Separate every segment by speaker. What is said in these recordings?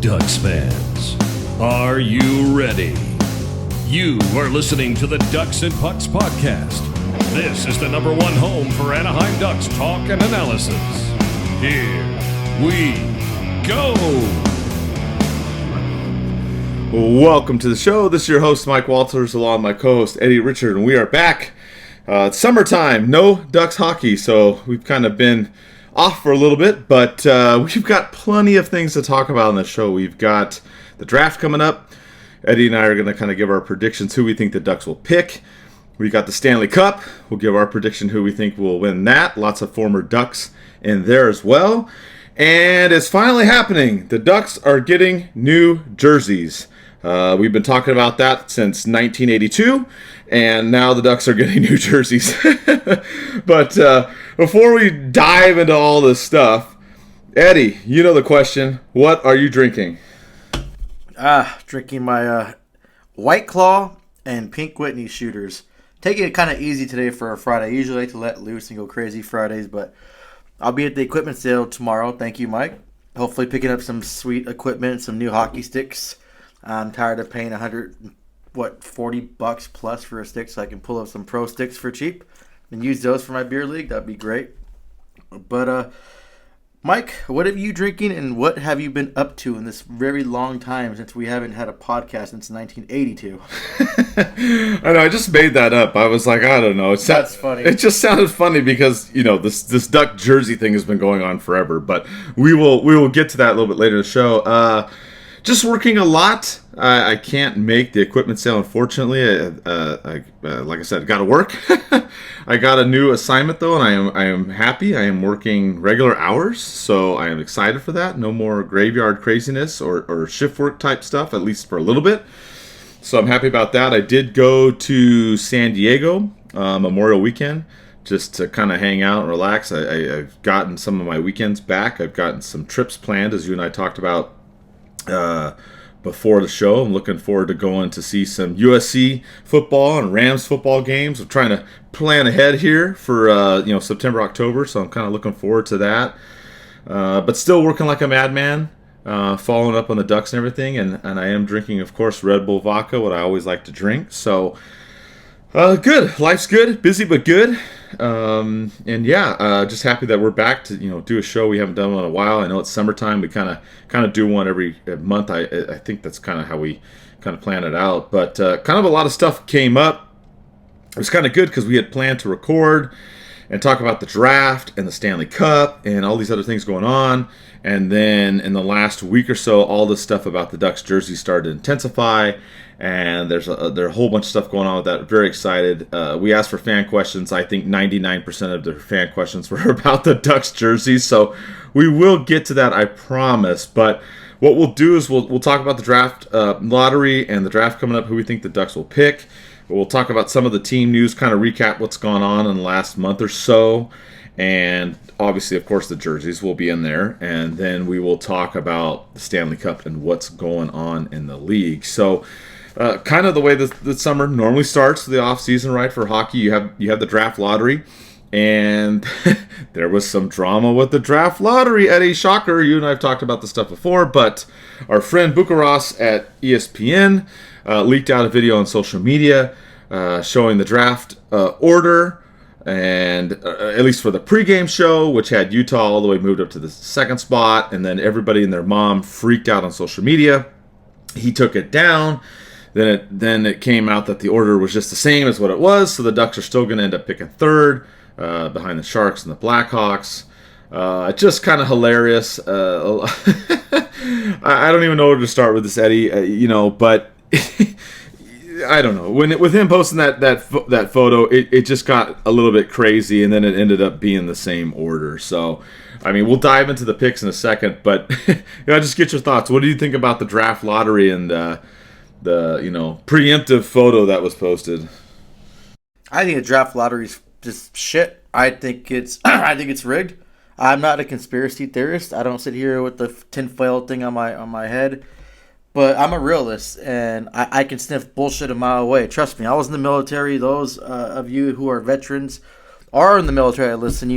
Speaker 1: Ducks fans, are you ready? You are listening to the DucksNPucks podcast. This is the #1 home for Anaheim Ducks talk and analysis. Here we go.
Speaker 2: Welcome to the show. This is your host, Mike Walters, along with my co-host, Eddie Richard, and we are back. It's summertime, no Ducks hockey, so we've kind of been off for a little bit, but we've got plenty of things to talk about on the show. We've got the draft coming up. Eddie and I are going to kind of give our predictions, who we think the Ducks will pick. We got the Stanley Cup. We'll give our prediction who we think will win that. Lots of former Ducks in there as well. And it's finally happening. The Ducks are getting new jerseys. We've been talking about that since 1982, and now the Ducks are getting new jerseys. But before we dive into all this stuff, Eddie, you know the question. What are you drinking?
Speaker 3: Drinking my White Claw and Pink Whitney shooters. Taking it kind of easy today for a Friday. I usually like to let loose and go crazy Fridays, but I'll be at the equipment sale tomorrow. Thank you, Mike. Hopefully picking up some sweet equipment, some new hockey sticks. I'm tired of paying $40 plus for a stick, so I can pull up some pro sticks for cheap and use those for my beer league. That'd be great. But Mike, what have you drinking, and what have you been up to in this very long time since we haven't had a podcast since 1982?
Speaker 2: I know, I just made that up. I was like, I don't know.
Speaker 3: That's funny.
Speaker 2: It just sounded funny because, you know, this Duck jersey thing has been going on forever. But we will get to that a little bit later in the show. Just working a lot. I can't make the equipment sale, unfortunately. Like I said, got to work. I got a new assignment though, and I am happy. I am working regular hours, so I am excited for that. No more graveyard craziness or shift work type stuff, at least for a little bit. So I'm happy about that. I did go to San Diego Memorial Weekend just to kind of hang out and relax. I've gotten some of my weekends back. I've gotten some trips planned, as you and I talked about before the show. I'm looking forward to going to see some USC football and Rams football games. I'm trying to plan ahead here for September, October, so I'm kind of looking forward to that. But still working like a madman, following up on the Ducks and everything, and I am drinking, of course, Red Bull vodka, what I always like to drink. So good, life's good, busy but good. Just happy that we're back to do a show. We haven't done one in a while. I know it's summertime. We kind of do one every month. I think that's kind of how we kind of plan it out. But kind of a lot of stuff came up. It was kind of good because we had planned to record and talk about the draft and the Stanley Cup and all these other things going on. And then in the last week or so, all this stuff about the Ducks jersey started to intensify. And there's a whole bunch of stuff going on with that. Very excited. We asked for fan questions. I think 99% of the fan questions were about the Ducks jerseys. So we will get to that, I promise. But what we'll do is we'll talk about the draft lottery and the draft coming up, who we think the Ducks will pick. We'll talk about some of the team news, kind of recap what's gone on in the last month or so. And obviously, of course, the jerseys will be in there. And then we will talk about the Stanley Cup and what's going on in the league. So kind of the way the summer normally starts, the off season, right, for hockey. You have the draft lottery, and there was some drama with the draft lottery. Eddie, shocker, you and I have talked about this stuff before, but our friend Bukaras at ESPN leaked out a video on social media showing the draft order, and at least for the pregame show, which had Utah all the way moved up to the second spot, and then everybody and their mom freaked out on social media. He took it down. Then it came out that the order was just the same as what it was, so the Ducks are still going to end up picking third behind the Sharks and the Blackhawks. Just kind of hilarious. I don't even know where to start with this, Eddie. But I don't know. With him posting that photo, it just got a little bit crazy, and then it ended up being the same order. So, I mean, we'll dive into the picks in a second, but just get your thoughts. What do you think about the draft lottery and the preemptive photo that was posted?
Speaker 3: I think the draft lottery is just shit. I think it's rigged. I'm not a conspiracy theorist. I don't sit here with the tinfoil thing on my head. But I'm a realist, and I can sniff bullshit a mile away. Trust me, I was in the military. Those of you who are veterans are in the military, listen,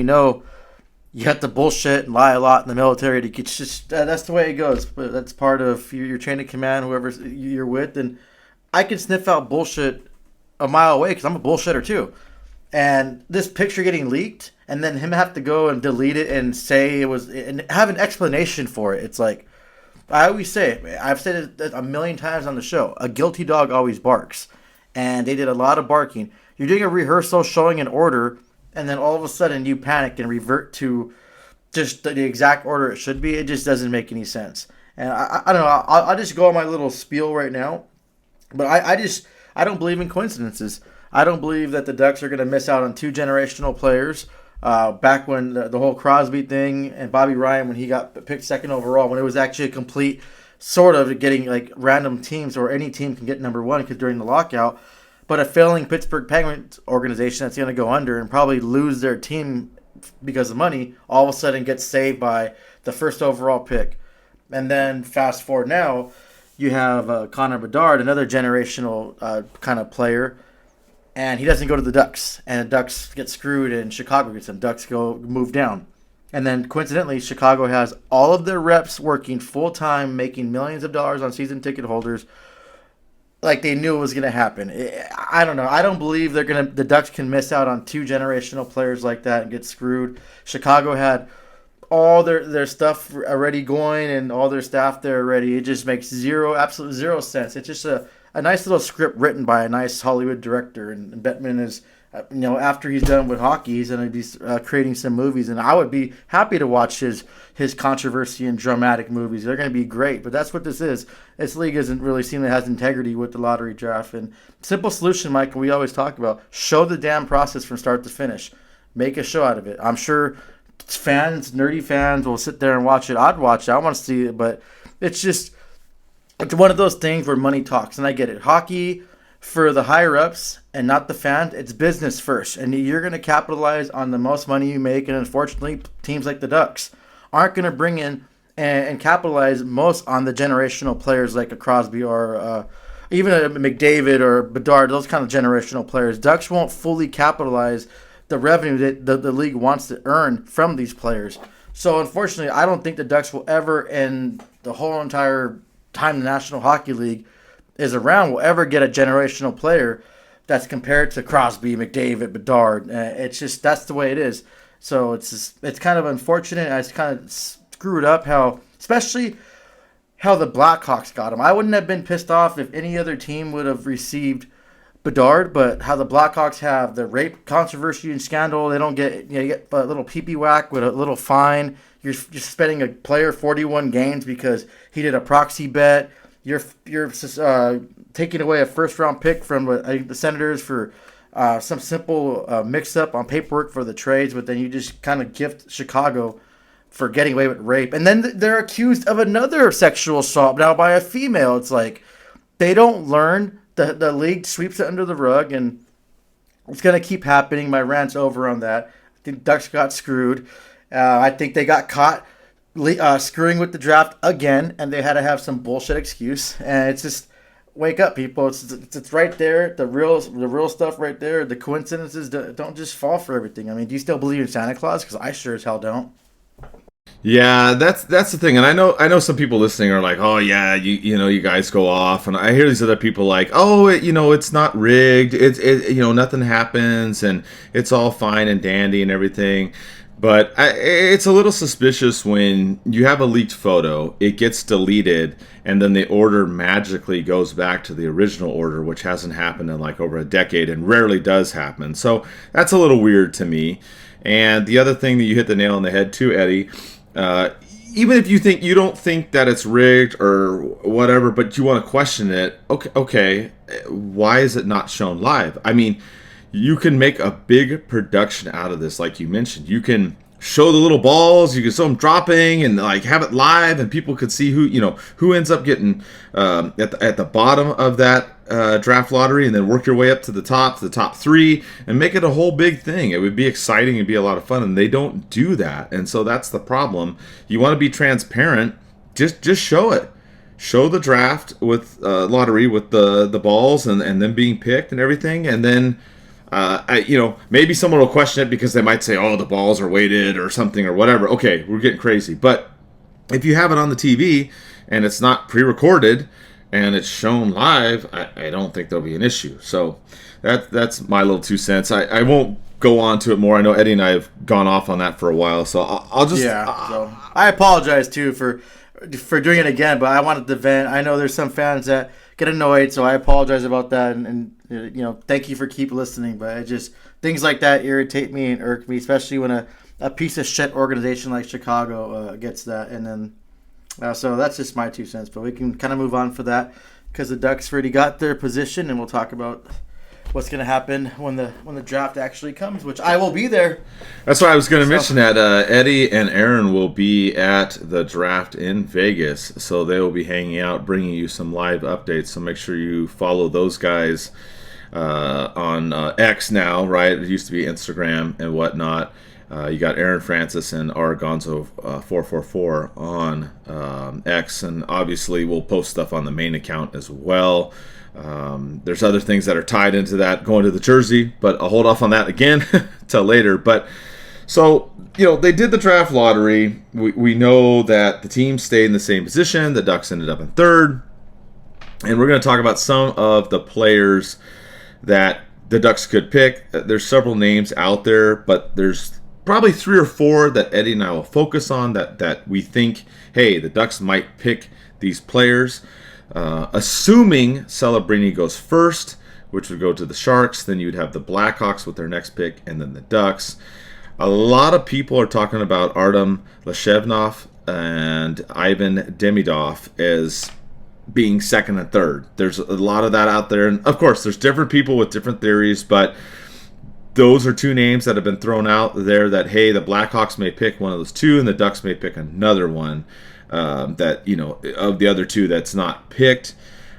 Speaker 3: you have to bullshit and lie a lot in the military to get just that's the way it goes. But that's part of your chain of command, whoever you're with. And I can sniff out bullshit a mile away because I'm a bullshitter too. And this picture getting leaked, and then him have to go and delete it and say it was, and have an explanation for it. It's like, I always say, I've said it a million times on the show, a guilty dog always barks. And they did a lot of barking. You're doing a rehearsal showing an order, and then all of a sudden you panic and revert to just the exact order it should be. It just doesn't make any sense. And I don't know, I'll just go on my little spiel right now. But I don't believe in coincidences. I don't believe that the Ducks are going to miss out on 2 generational players. Back when the whole Crosby thing and Bobby Ryan, when he got picked second overall, when it was actually a complete sort of getting like random teams or any team can get number 1 because during the lockout. But a failing Pittsburgh Penguins organization that's going to go under and probably lose their team because of money, all of a sudden gets saved by the first overall pick. And then fast forward now, you have Connor Bedard, another generational kind of player, and he doesn't go to the Ducks, and the Ducks get screwed, and Chicago gets them. Ducks move down. And then, coincidentally, Chicago has all of their reps working full-time, making millions of dollars on season ticket holders, like they knew it was going to happen. I don't know. I don't believe the Ducks can miss out on 2 generational players like that and get screwed. Chicago had all their stuff already going and all their staff there already. It just makes absolute zero sense. It's just a nice little script written by a nice Hollywood director, and Bettman is, after he's done with hockey, he's going to be creating some movies, and I would be happy to watch his controversy and dramatic movies. They're going to be great, but that's what this is. This league isn't really seen that has integrity with the lottery draft. And simple solution, Mike, we always talk about, show the damn process from start to finish. Make a show out of it. I'm sure nerdy fans will sit there and watch it. I'd watch it. I want to see it, but it's one of those things where money talks, and I get it. Hockey, for the higher-ups and not the fans, it's business first, and you're going to capitalize on the most money you make, and unfortunately, teams like the Ducks aren't going to bring in and capitalize most on the generational players like a Crosby or even a McDavid or Bedard, those kind of generational players. Ducks won't fully capitalize the revenue that the league wants to earn from these players. So, unfortunately, I don't think the Ducks will ever, in the whole entire time the National Hockey League is around, will ever get a generational player that's compared to Crosby, McDavid, Bedard. It's just, that's the way it is. So it's kind of unfortunate. It's kind of screwed up especially how the Blackhawks got him. I wouldn't have been pissed off if any other team would have received Bedard, but how the Blackhawks have the rape controversy and scandal, they don't get, you get a little pee-pee whack with a little fine. You're suspending a player 41 games because he did a proxy bet. You're taking away a first-round pick from the Senators for some simple mix-up on paperwork for the trades, but then you just kind of gift Chicago for getting away with rape. And then they're accused of another sexual assault now by a female. It's like they don't learn. The league sweeps it under the rug, and it's going to keep happening. My rant's over on that. I think Ducks got screwed. I think they got caught screwing with the draft again, and they had to have some bullshit excuse. And it's just, wake up, people. It's right there. The real stuff right there. The coincidences don't just fall for everything. I mean, do you still believe in Santa Claus? Because I sure as hell don't.
Speaker 2: Yeah, that's the thing, and I know some people listening are like, oh yeah, you guys go off, and I hear these other people like, oh, it's not rigged, nothing happens, and it's all fine and dandy and everything. But it's a little suspicious when you have a leaked photo, it gets deleted, and then the order magically goes back to the original order, which hasn't happened in like over a decade and rarely does happen. So that's a little weird to me. And the other thing that you hit the nail on the head too, Eddie, even if you don't think that it's rigged or whatever, but you want to question it, okay, why is it not shown live? I mean, you can make a big production out of this, like you mentioned. You can show the little balls, you can show them dropping, and like have it live, and people could see who ends up getting at the bottom of that draft lottery, and then work your way up to the top 3, and make it a whole big thing. It would be exciting and be a lot of fun, and they don't do that, and so that's the problem. You want to be transparent, just show it. Show the draft with lottery with the balls and them being picked and everything, and then Maybe someone will question it because they might say, "Oh, the balls are weighted or something or whatever." Okay, we're getting crazy, but if you have it on the TV and it's not pre-recorded and it's shown live, I don't think there'll be an issue. So that's my little 2 cents. I won't go on to it more. I know Eddie and I have gone off on that for a while, so I'll just
Speaker 3: So I apologize too for doing it again, but I wanted to vent. I know there's some fans that get annoyed, so I apologize about that, and thank you for keep listening. But it just things like that irritate me and irk me, especially when a piece of shit organization like Chicago gets that, and then so that's just my 2 cents. But we can kind of move on for that because the Ducks already got their position, and we'll talk about what's going to happen when the draft actually comes, which I will be there.
Speaker 2: That's why I was going to mention that Eddie and Aaron will be at the draft in Vegas, so they will be hanging out, bringing you some live updates. So make sure you follow those guys on X now, right? It used to be Instagram and whatnot. You got Aaron Francis and Aragonzo 444 on X, and obviously we'll post stuff on the main account as well. There's other things that are tied into that going to the jersey, but I'll hold off on that again till later. But so, they did the draft lottery. We know that the team stayed in the same position. The Ducks ended up in third. And we're going to talk about some of the players that the Ducks could pick. There's several names out there, but there's probably 3 or 4 that Eddie and I will focus on that we think, hey, the Ducks might pick these players. Assuming Celebrini goes first, which would go to the Sharks, then you'd have the Blackhawks with their next pick, and then the Ducks. A lot of people are talking about Artem Leshevnov and Ivan Demidov as being second and third. There's a lot of that out there, and of course, there's different people with different theories, but those are 2 names that have been thrown out there that, hey, the Blackhawks may pick one of those 2, and the Ducks may pick another one. That of the other 2 that's not picked.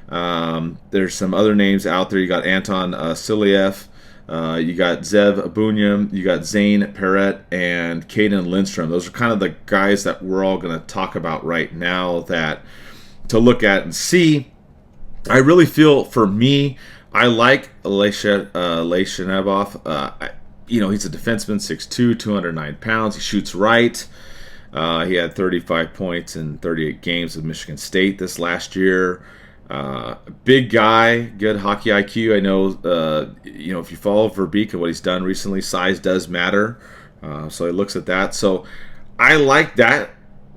Speaker 2: There's some other names out there. You got Anton Siliev, you got Zev Bunyam, you got Zane Perret, and Caden Lindstrom. Those are kind of the guys that we're all going to talk about right now that to look at and see. I really feel, for me, I like Leshenevov. He's a defenseman, 6'2", 209 pounds. He shoots right. He had 35 points in 38 games with Michigan State this last year. Big guy, good hockey IQ. I know, if you follow Verbeek and what he's done recently, size does matter. So he looks at that. So I like that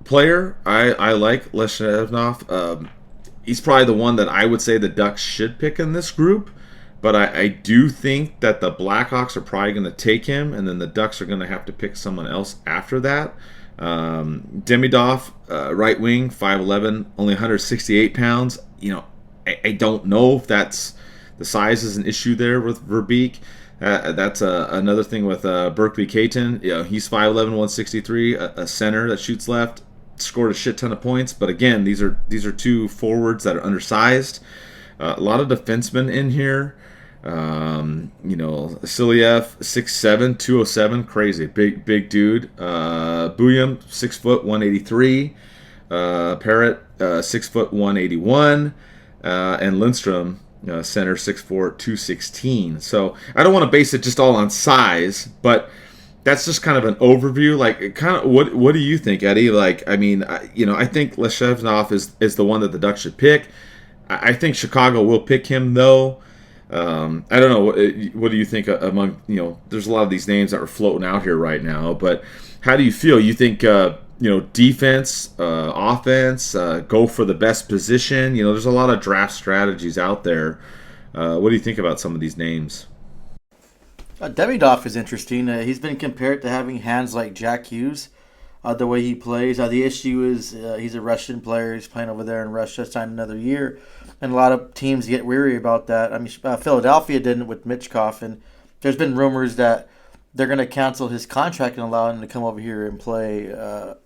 Speaker 2: player. I like Leshenevov. He's probably the one that I would say the Ducks should pick in this group. But I do think that the Blackhawks are probably going to take him, and then the Ducks are going to have to pick someone else after that. Demidov, right wing, 5'11", only 168 pounds. I don't know if that's the size is an issue there with Verbeek. That's another thing with Berkeley Caton. He's 5'11", 163, a center that shoots left, scored a shit ton of points. But again, these are 2 forwards that are undersized. A lot of defensemen in here. Siliev, 6'7", 207, crazy, big dude. Buyam, 6 foot, 183. Parrott, 6 foot, 181. And Lindstrom, center, 6'4", 216. So I don't want to base it just all on size, but that's just kind of an overview. Like, kind of, what do you think, Eddie? Like, I mean, I think Leshevnov is the one that the Ducks should pick. I think Chicago will pick him, though. I don't know. What do you think among, there's a lot of these names that are floating out here right now, but how do you feel? You think, defense, offense, go for the best position? There's a lot of draft strategies out there. What do you think about some of these names?
Speaker 3: Demidov is interesting. He's been compared to having hands like Jack Hughes, the way he plays. The issue is he's a Russian player. He's playing over there in Russia, signed another year. And a lot of teams get weary about that. I mean, Philadelphia didn't with Mitchkov, and there's been rumors that they're going to cancel his contract and allow him to come over here and play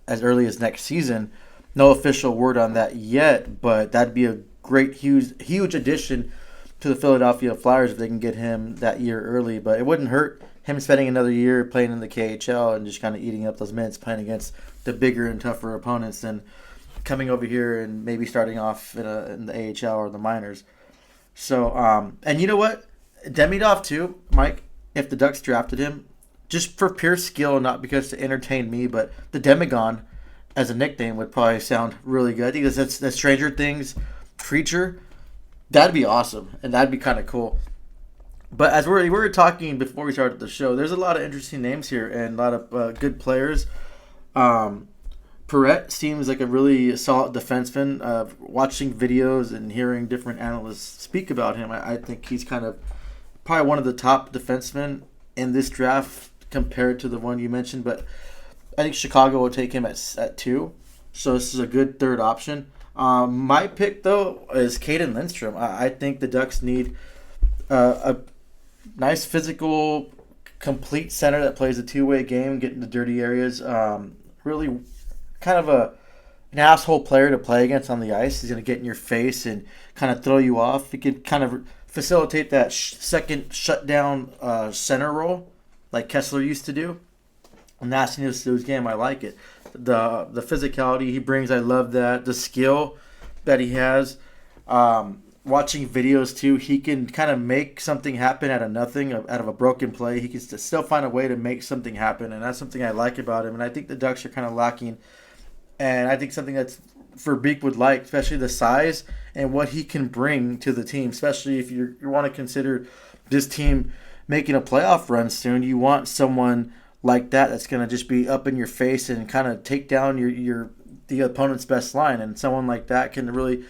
Speaker 3: as early as next season. No official word on that yet, but that'd be a great, huge addition to the Philadelphia Flyers if they can get him that year early. But it wouldn't hurt him spending another year playing in the KHL and just kind of eating up those minutes, playing against the bigger and tougher opponents than coming over here and maybe starting off in the AHL or the minors. So, and you know what? Demidov too, Mike. if the Ducks drafted him, just for pure skill, not because to entertain me, but the Demagon as a nickname would probably sound really good. I think that's the Stranger Things creature. That'd be awesome, and that'd be kind of cool. But as we were talking before we started the show, there's a lot of interesting names here and a lot of good players. Perrette seems like a really solid defenseman. Watching videos and hearing different analysts speak about him, I think he's kind of probably one of the top defensemen in this draft compared to the one you mentioned. But I think Chicago will take him at 2. So this is a good third option. My pick, though, is Caden Lindstrom. I think the Ducks need a nice physical, complete center that plays a two-way game, get in the dirty areas. Really kind of an asshole player to play against on the ice. He's going to get in your face and kind of throw you off. He could kind of facilitate that second shutdown center role like Kessler used to do. Nastiness to his game, I like it. The physicality he brings, I love that. The skill that he has. Watching videos too, he can kind of make something happen out of nothing, out of a broken play. He can still find a way to make something happen, and that's something I like about him. And I think the Ducks are kind of lacking. And I think something that's Verbeek would like, especially the size and what he can bring to the team, especially if you want to consider this team making a playoff run soon. You want someone like that's going to just be up in your face and kind of take down the opponent's best line, and someone like that can really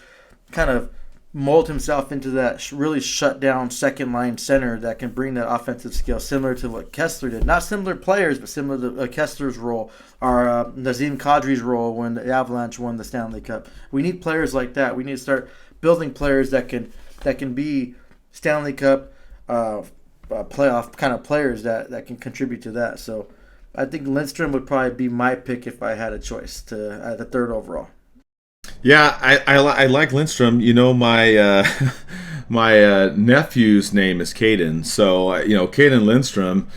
Speaker 3: kind of mold himself into that really shut down second line center that can bring that offensive skill similar to what Kessler did. Not similar players, but similar to Kessler's role or Nazem Kadri's role when the Avalanche won the Stanley Cup. We need players like that. We need to start building players that can be Stanley Cup playoff kind of players that can contribute to that. So I think Lindstrom would probably be my pick if I had a choice to the third overall.
Speaker 2: Yeah, I like Lindstrom. You know, my my nephew's name is Caden, so Caden Lindstrom.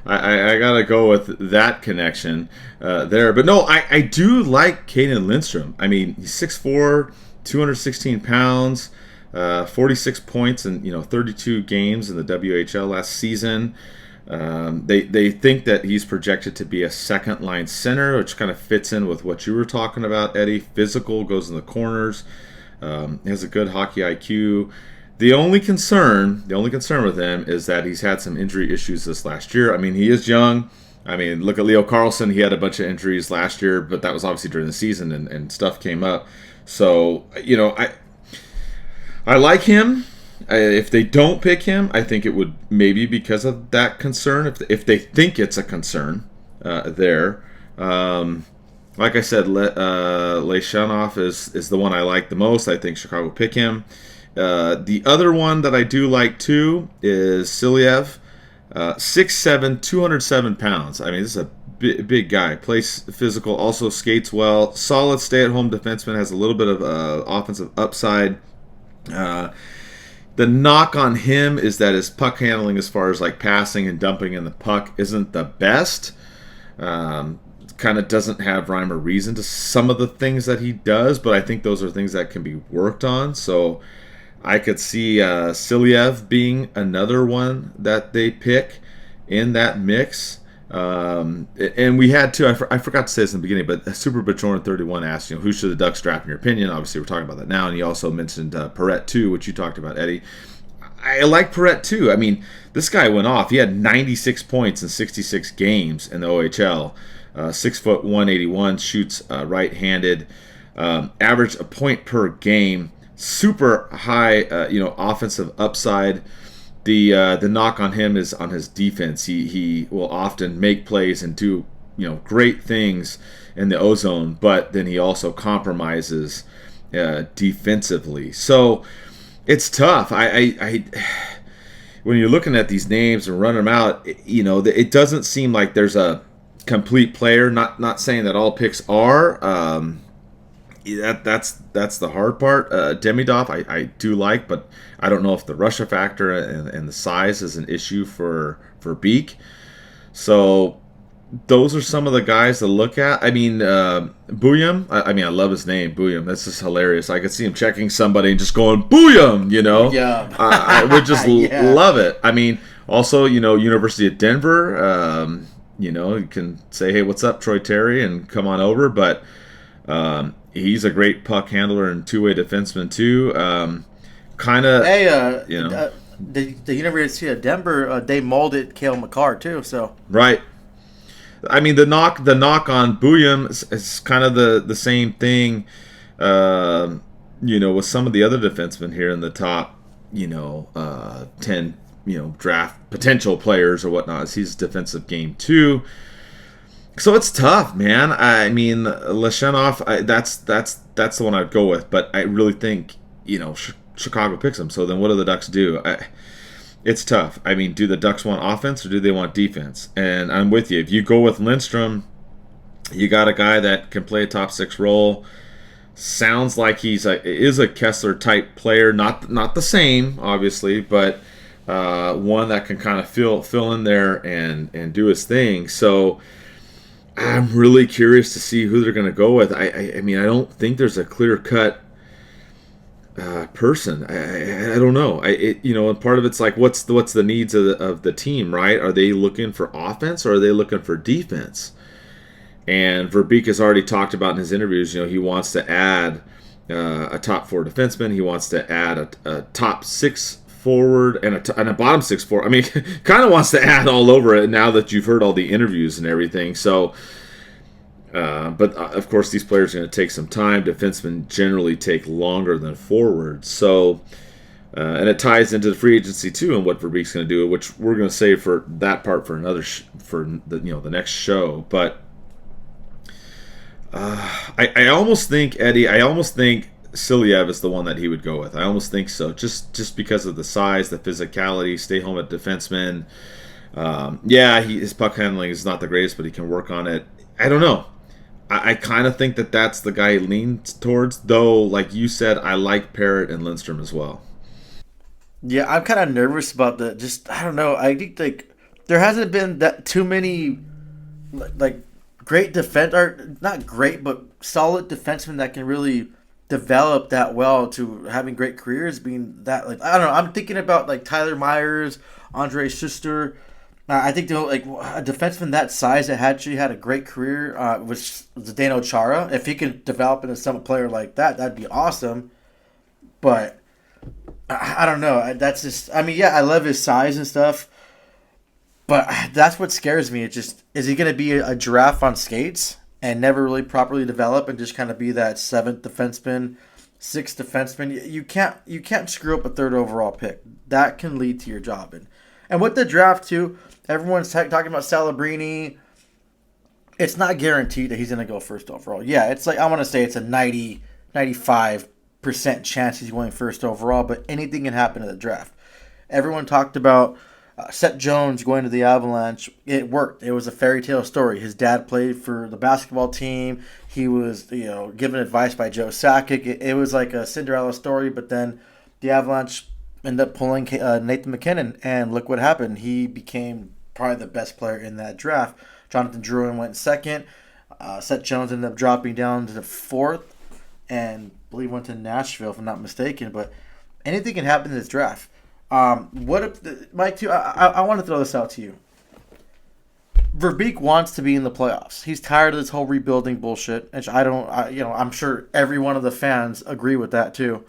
Speaker 2: I gotta go with that connection there. But no, I do like Caden Lindstrom. I mean, he's 6'4", 216 pounds, 46 points in 32 games in the WHL last season. They think that he's projected to be a second line center, which kind of fits in with what you were talking about, Eddie. Physical, goes in the corners, has a good hockey IQ. The only concern with him is that he's had some injury issues this last year. I mean, he is young. I mean, look at Leo Carlsson. He had a bunch of injuries last year, but that was obviously during the season and stuff came up. So, I like him. If they don't pick him, I think it would maybe because of that concern. If they think it's a concern there, like I said, Leishanoff is the one I like the most. I think Chicago will pick him. The other one that I do like too is Silyev, 6'7", 207 pounds. I mean, this is a big guy. Plays physical, also skates well. Solid stay-at-home defenseman. Has a little bit of offensive upside. The knock on him is that his puck handling as far as like passing and dumping in the puck isn't the best. Kind of doesn't have rhyme or reason to some of the things that he does, but I think those are things that can be worked on. So I could see Silyev being another one that they pick in that mix. And we had too, I forgot to say this in the beginning, but Super Bajorn 31 asked, who should the Ducks draft in your opinion? Obviously, we're talking about that now, and he also mentioned Perrette too, which you talked about, Eddie. I like Perrette too. I mean, this guy went off. He had 96 points in 66 games in the OHL. 6'1", 181, shoots right-handed, averaged a point per game. Super high, offensive upside. The knock on him is on his defense. He will often make plays and do great things in the ozone, but then he also compromises defensively. So it's tough. I when you're looking at these names and running them out, it doesn't seem like there's a complete player. Not saying that all picks are. That's the hard part. Demidov I do like, but I don't know if the Russia factor and the size is an issue for Beak. So those are some of the guys to look at. I mean, Booyam. I love his name, Booyam. That's just hilarious. I could see him checking somebody and just going Booyam.
Speaker 3: Yeah.
Speaker 2: I would just love it. I mean, Also, University of Denver. You can say, hey, what's up, Troy Terry, and come on over. But he's a great puck handler and two-way defenseman too. Kind of,
Speaker 3: Hey, the University of Denver, they molded Cale Makar too. So
Speaker 2: right. I mean, the knock on Bouillon is kind of the same thing. With some of the other defensemen here in the top, 10, draft potential players or whatnot. He's defensive game too. So it's tough, man. I mean, Leshenov, that's the one I'd go with. But I really think, Chicago picks him. So then what do the Ducks do? It's tough. I mean, do the Ducks want offense or do they want defense? And I'm with you. If you go with Lindstrom, you got a guy that can play a top six role. Sounds like is a Kessler type player, not the same, obviously, but one that can kind of fill in there and do his thing. So I'm really curious to see who they're going to go with. I mean, I don't think there's a clear cut person. I don't know. And part of it's like what's the needs of the team, right? Are they looking for offense or are they looking for defense? And Verbeek has already talked about in his interviews, he wants to add a top four defenseman. He wants to add a top six forward and a bottom six forward. I mean, kind of wants to add all over it now that you've heard all the interviews and everything. So, but of course, these players are going to take some time. Defensemen generally take longer than forwards. So, and it ties into the free agency too and what Verbeek's going to do, which we're going to save for that part for another the next show. But I almost think Eddie. I almost think Silyev is the one that he would go with. I almost think so, just because of the size, the physicality, stay home at defenseman. His puck handling is not the greatest, but he can work on it. I don't know. I kind of think that's the guy he leans towards, though. Like you said, I like Parrott and Lindstrom as well.
Speaker 3: Yeah, I'm kind of nervous about I don't know. I think there hasn't been that too many great defense, or not great, but solid defensemen that can really develop that well to having great careers. Being that I don't know, I'm thinking about Tyler Myers, Andre Schuster. I think a defenseman that size that actually had a great career was Zdeno Chara. If he could develop into some player like that, that'd be awesome. But I don't know. That's just. I mean, I love his size and stuff. But that's what scares me. It's just, is he going to be a giraffe on skates and never really properly develop and just kind of be that seventh defenseman, sixth defenseman? You can't screw up a third overall pick. That can lead to your job. And with the draft too, everyone's talking about Salabrini. It's not guaranteed that he's going to go first overall. Yeah, it's I want to say it's a 95% chance he's going first overall, but anything can happen in the draft. Everyone talked about Seth Jones going to the Avalanche. It worked. It was a fairy tale story. His dad played for the basketball team. He was, given advice by Joe Sakic. It was like a Cinderella story, but then the Avalanche ended up pulling Nathan McKinnon, and look what happened. He became probably the best player in that draft. Jonathan Drouin went second. Seth Jones ended up dropping down to the fourth, and I believe went to Nashville, if I'm not mistaken. But anything can happen in this draft. What if Mike? Too, I want to throw this out to you. Verbeek wants to be in the playoffs. He's tired of this whole rebuilding bullshit, which I'm sure every one of the fans agree with that too.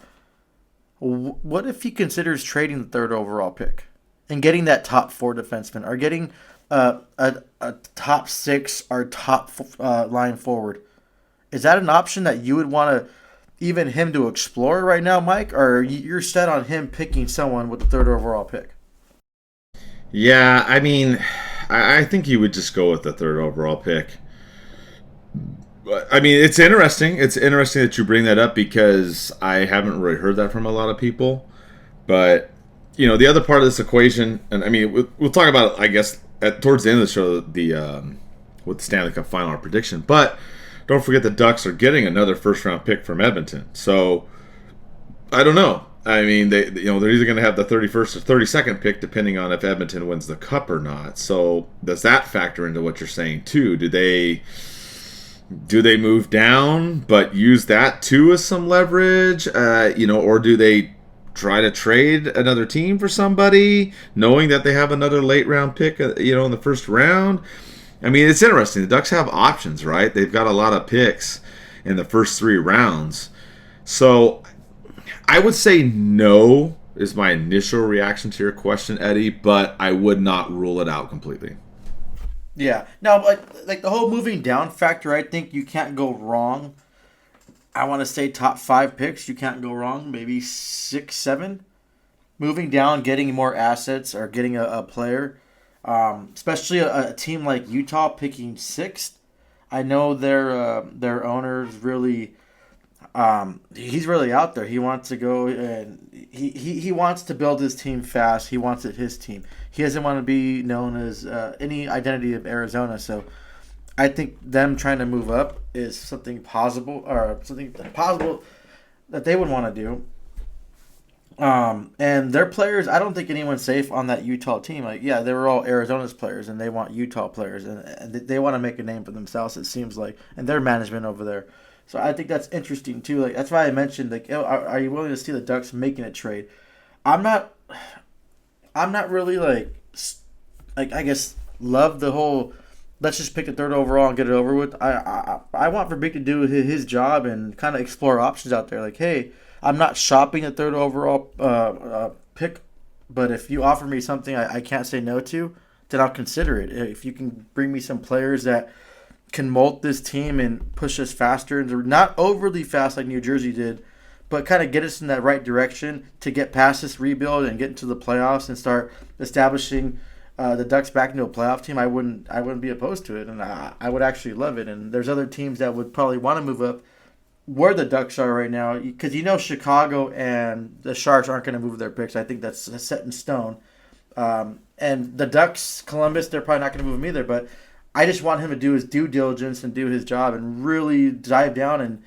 Speaker 3: What if he considers trading the third overall pick and getting that top four defenseman, or getting a top six or top line forward? Is that an option that you would want to? Even him to explore right now, Mike, or you're set on him picking someone with the third overall pick?
Speaker 2: Yeah, I mean, I think you would just go with the third overall pick. I mean, it's interesting. It's interesting that you bring that up because I haven't really heard that from a lot of people. But, the other part of this equation, and I mean, we'll talk about it, I guess, towards the end of the show, with the Stanley Cup final prediction. But don't forget the Ducks are getting another first-round pick from Edmonton. So, I don't know. I mean, they're either going to have the 31st or 32nd pick, depending on if Edmonton wins the Cup or not. So, does that factor into what you're saying, too? Do they move down, but use that, too, as some leverage? Or do they try to trade another team for somebody, knowing that they have another late round pick, in the first round? I mean, it's interesting. The Ducks have options, right? They've got a lot of picks in the first 3 rounds. So I would say no is my initial reaction to your question, Eddie, but I would not rule it out completely.
Speaker 3: Yeah. No, like the whole moving down factor, I think you can't go wrong. I want to say top 5 picks, you can't go wrong. Maybe 6, 7. Moving down, getting more assets or getting a player, especially a team like Utah picking 6th. I know their owner's really, he's really out there. He wants to go and he wants to build his team fast. He wants it his team. He doesn't want to be known as any identity of Arizona. So I think them trying to move up is something possible that they would want to do. And their players, I don't think anyone's safe on that Utah team. Like, yeah, they were all Arizona's players, and they want Utah players, and they want to make a name for themselves, it seems like, and their management over there. So I think that's interesting too. Like, that's why I mentioned, like, are you willing to see the Ducks making a trade? I'm not really like I guess love the whole let's just pick the 3rd overall and get it over with. I want Verbeek to do his job and kind of explore options out there. Like, hey, I'm not shopping the 3rd overall pick, but if you offer me something I can't say no to, then I'll consider it. If you can bring me some players that can mold this team and push us faster, not overly fast like New Jersey did, but kind of get us in that right direction to get past this rebuild and get into the playoffs and start establishing the Ducks back into a playoff team, I wouldn't be opposed to it, and I would actually love it. And there's other teams that would probably want to move up where the Ducks are right now, because Chicago and the Sharks aren't going to move their picks. I think that's set in stone. And the Ducks, Columbus, they're probably not going to move him either. But I just want him to do his due diligence and do his job and really dive down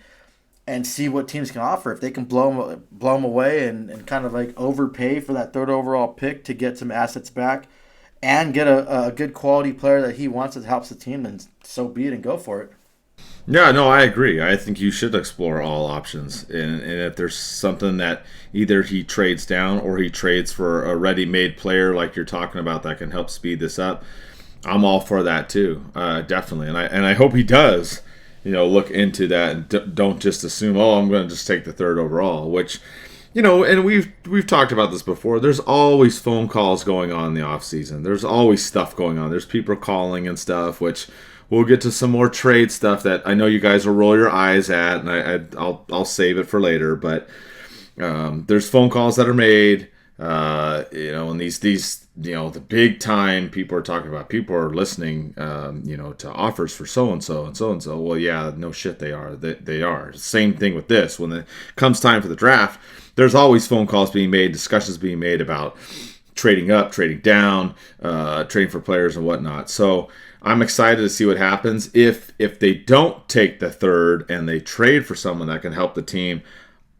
Speaker 3: and see what teams can offer. If they can blow him away and kind of like overpay for that 3rd overall pick to get some assets back and get a good quality player that he wants that helps the team, then so be it and go for it.
Speaker 2: Yeah, no, I agree. I think you should explore all options. And if there's something that either he trades down or he trades for a ready-made player like you're talking about that can help speed this up, I'm all for that too, definitely. And I hope he does, look into that and don't just assume, I'm going to just take the 3rd overall, which, and we've talked about this before. There's always phone calls going on in the off season. There's always stuff going on. There's people calling and stuff, which we'll get to some more trade stuff that I know you guys will roll your eyes at, and I'll save it for later. But there's phone calls that are made, and these the big time people are talking about. People are listening, to offers for so and so and so and so. Well, yeah, no shit, they are. They are. Same thing with this. When it comes time for the draft, there's always phone calls being made, discussions being made about trading up, trading down, trading for players and whatnot. So I'm excited to see what happens. If they don't take the 3rd and they trade for someone that can help the team,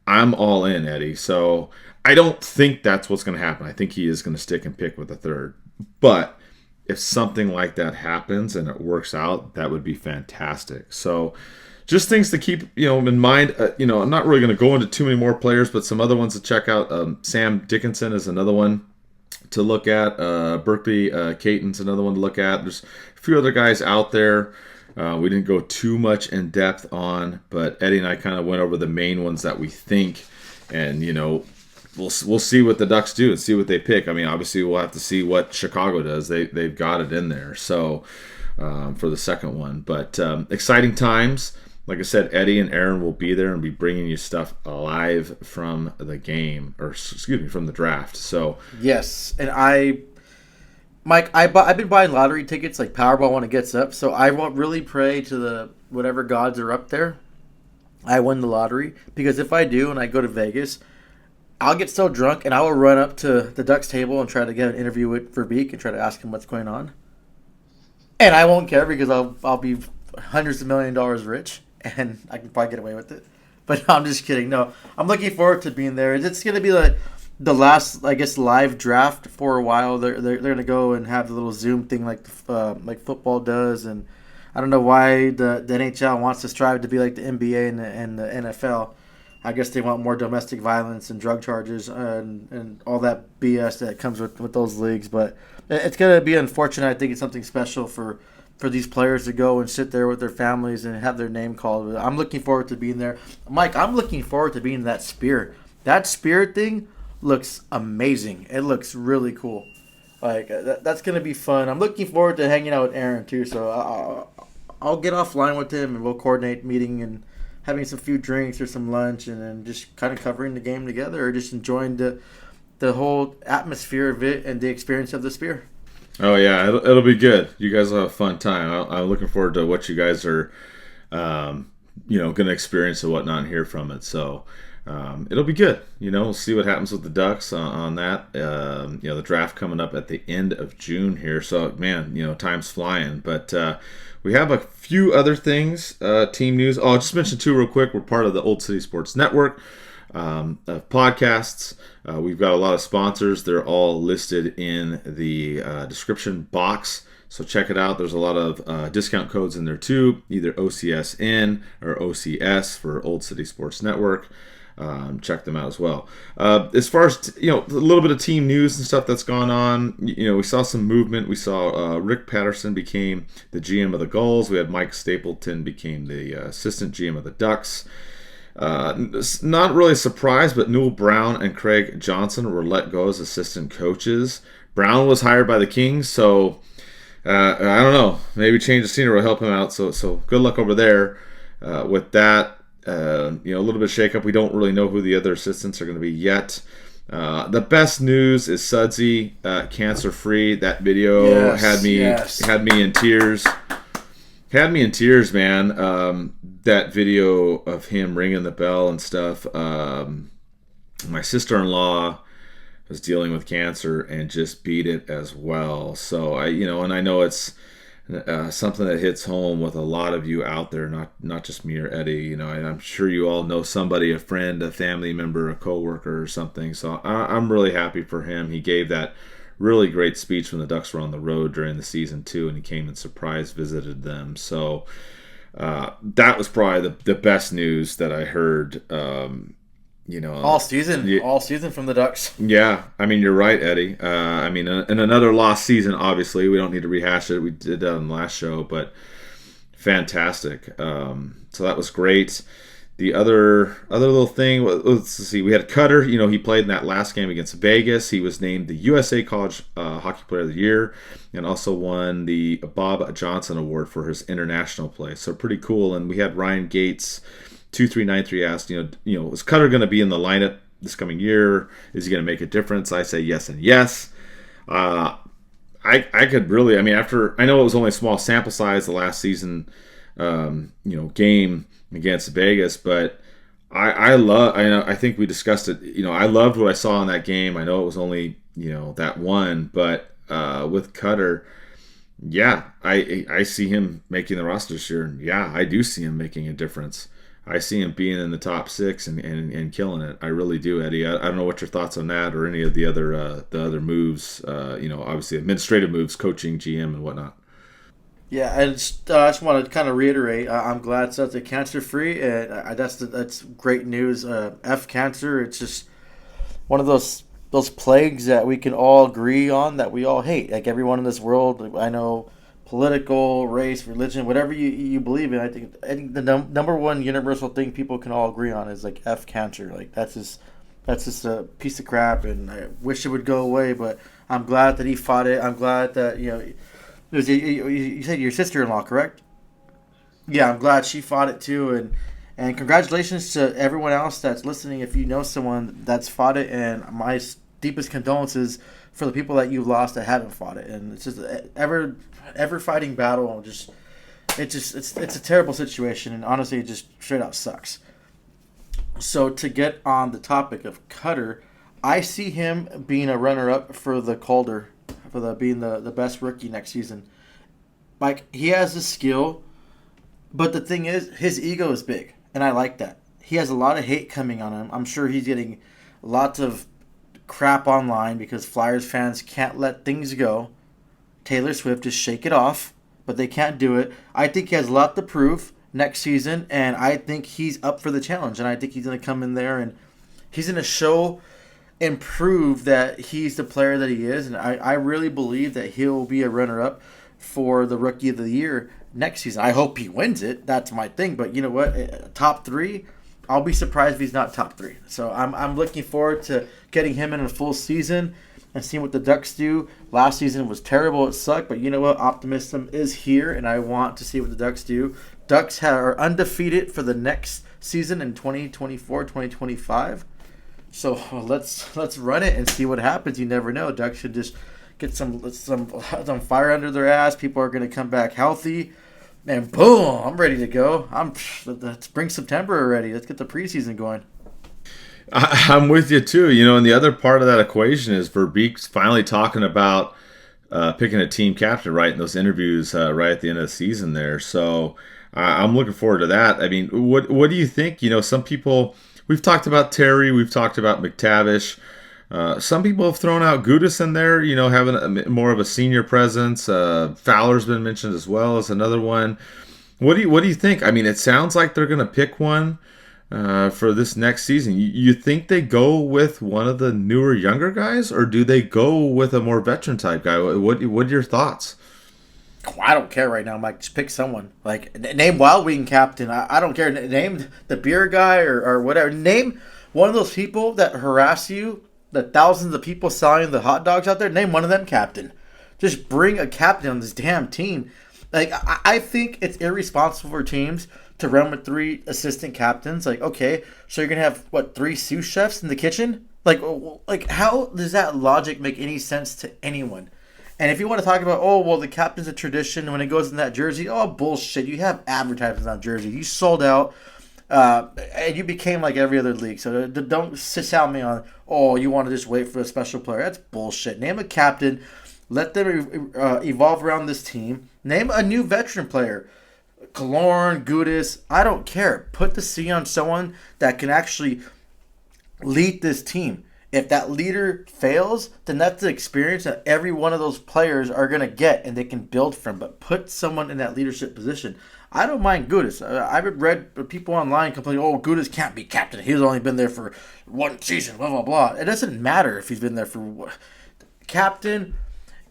Speaker 2: I'm all in, Eddie. So I don't think that's what's going to happen. I think he is going to stick and pick with the 3rd. But if something like that happens and it works out, that would be fantastic. So just things to keep in mind. I'm not really going to go into too many more players, but some other ones to check out. Sam Dickinson is another one to look at. Berkeley Caton's another one to look at. There's a few other guys out there we didn't go too much in depth on, but Eddie and I kind of went over the main ones that we think, and we'll see what the Ducks do and see what they pick. I mean, obviously we'll have to see what Chicago does. They've got it in there, so for the second one. But exciting times. Like I said, Eddie and Aaron will be there and be bringing you stuff live from the game, or excuse me, from the draft. So
Speaker 3: yes, and Mike, I've been buying lottery tickets like Powerball when it gets up, so I won't really pray to the whatever gods are up there. I win the lottery, because if I do and I go to Vegas, I'll get so drunk and I will run up to the Ducks table and try to get an interview with Verbeek and try to ask him what's going on. And I won't care, because I'll be hundreds of $1 rich, and I can probably get away with it. But no, I'm just kidding. No, I'm looking forward to being there. It's going to be the last, I guess, live draft for a while. They're going to go and have the little Zoom thing like football does, and I don't know why the NHL wants to strive to be like the NBA and the NFL. I guess they want more domestic violence and drug charges and all that BS that comes with those leagues. But it's going to be unfortunate. I think it's something special for these players to go and sit there with their families and have their name called. I'm looking forward to being there. Mike, I'm looking forward to being that spear. That spear thing looks amazing. It looks really cool. Like, that's going to be fun. I'm looking forward to hanging out with Aaron, too. So I'll get offline with him, and we'll coordinate meeting and having some few drinks or some lunch, and then just kind of covering the game together, or just enjoying the whole atmosphere of it and the experience of the spear.
Speaker 2: Oh yeah, it'll be good. You guys will have a fun time. I'm looking forward to what you guys are, going to experience and whatnot and hear from it. So it'll be good. We'll see what happens with the Ducks on that. The draft coming up at the end of June here. So man, time's flying. But we have a few other things, team news. Oh, I'll just mention two real quick. We're part of the Old City Sports Network of podcasts. We've got a lot of sponsors. They're all listed in the description box. So check it out. There's a lot of discount codes in there too, either OCSN or OCS for Old City Sports Network. Check them out as well. As far as a little bit of team news and stuff that's gone on, we saw some movement. We saw Rick Patterson became the GM of the Gulls. We had Mike Stapleton became the assistant GM of the Ducks. Not really a surprise, but Newell Brown and Craig Johnson were let go as assistant coaches. Brown was hired by the Kings, so I don't know. Maybe change of scenery will help him out. So good luck over there with that. A little bit of shakeup. We don't really know who the other assistants are going to be yet. The best news is Sudsy cancer-free. That video had me in tears. Had me in tears, man. That video of him ringing the bell and stuff. My sister-in-law was dealing with cancer and just beat it as well. So and I know it's something that hits home with a lot of you out there, not just me or Eddie. And I'm sure you all know somebody, a friend, a family member, a coworker, or something. So I'm really happy for him. He gave that really great speech when the Ducks were on the road during the season 2, and he came and surprise visited them. So that was probably the best news that I heard.
Speaker 3: All season from the Ducks.
Speaker 2: Yeah, you're right, Eddie. In another lost season, obviously, we don't need to rehash it. We did that on the last show, but fantastic. So that was great. The other little thing, let's see, we had Cutter. He played in that last game against Vegas. He was named the USA College Hockey Player of the Year and also won the Bob Johnson Award for his international play. So pretty cool. And we had Ryan Gates, 2393, asked, is Cutter going to be in the lineup this coming year? Is he going to make a difference? I say yes and yes. I could really, after, I know it was only a small sample size the last season, game against Vegas, but I think we discussed it. I loved what I saw in that game. I know it was only, that one, but with Cutter, yeah, I see him making the roster this year. Yeah, I do see him making a difference. I see him being in the top 6 and killing it. I really do, Eddie. I don't know what your thoughts on that or any of the other moves. Obviously administrative moves, coaching, GM, and whatnot.
Speaker 3: Yeah, and I just want to kind of reiterate. I'm glad Suds cancer-free, and that's great news. F cancer, it's just one of those plagues that we can all agree on that we all hate. Like everyone in this world, I know, political, race, religion, whatever you believe in. I think the number one universal thing people can all agree on is like F cancer. Like that's just a piece of crap, and I wish it would go away. But I'm glad that he fought it. I'm glad that you said your sister-in-law, correct? Yeah, I'm glad she fought it too, and congratulations to everyone else that's listening. If you know someone that's fought it, and my deepest condolences for the people that you lost that haven't fought it. And it's just ever fighting battle. It's a terrible situation, and honestly, it just straight out sucks. So to get on the topic of Cutter, I see him being a runner-up for the Calder. Being the best rookie next season. Like, he has the skill, but the thing is, his ego is big, and I like that. He has a lot of hate coming on him. I'm sure he's getting lots of crap online because Flyers fans can't let things go. Taylor Swift just shake it off, but they can't do it. I think he has a lot to prove, next season, and I think he's up for the challenge, and I think he's going to come in there and he's going to show and prove that he's the player that he is, and I really believe that he'll be a runner-up for the Rookie of the Year next season. I hope he wins it. That's my thing, but you know what? Top 3, I'll be surprised if he's not top 3. So I'm looking forward to getting him in a full season and seeing what the Ducks do. Last season was terrible. It sucked, but you know what? Optimism is here, and I want to see what the Ducks do. Ducks are undefeated for the next season in 2024, 2025. So let's run it and see what happens. You never know. Ducks should just get some fire under their ass. People are going to come back healthy. And boom, I'm ready to go. It's spring September already. Let's get the preseason going.
Speaker 2: I'm with you too. You know, and the other part of that equation is Verbeek's finally talking about picking a team captain, right, in those interviews right at the end of the season there. So I'm looking forward to that. I mean, what do you think? You know, some people, we've talked about Terry, we've talked about McTavish. Some people have thrown out Gudas in there, you know, having more of a senior presence. Fowler's been mentioned as well as another one. What do you think? I mean, it sounds like they're going to pick one for this next season. You think they go with one of the newer, younger guys, or do they go with a more veteran type guy? What are your thoughts?
Speaker 3: I don't care right now, Mike. Just pick someone. Like, name Wild Wing captain. I don't care. Name the beer guy or whatever. Name one of those people that harass you, the thousands of people selling the hot dogs out there. Name one of them captain. Just bring a captain on this damn team. Like, I think it's irresponsible for teams to run with 3 assistant captains. Like, okay, so you're going to have, 3 sous chefs in the kitchen? Like, how does that logic make any sense to anyone? And if you want to talk about, the captain's a tradition when it goes in that jersey, bullshit. You have advertisements on jersey. You sold out, and you became like every other league. So don't sell me on, you want to just wait for a special player. That's bullshit. Name a captain. Let them evolve around this team. Name a new veteran player. Killorn, Gudas, I don't care. Put the C on someone that can actually lead this team. If that leader fails, then that's the experience that every one of those players are going to get and they can build from. But put someone in that leadership position. I don't mind Gudas. I've read people online complaining, Gudas can't be captain. He's only been there for 1 season, blah, blah, blah. It doesn't matter if he's been there for... Captain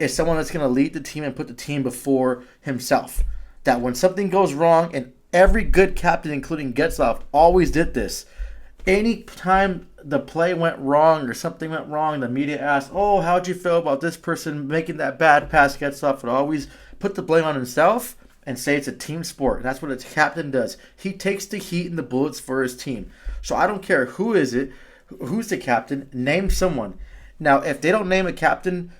Speaker 3: is someone that's going to lead the team and put the team before himself. That when something goes wrong, and every good captain, including Getzlaf, always did this. Any time the play went wrong or something went wrong, the media asked, how'd you feel about this person making that bad pass? Getzlaf would always put the blame on himself and say it's a team sport. That's what a captain does. He takes the heat and the bullets for his team. So I don't care who is it, who's the captain, name someone. Now, if they don't name a captain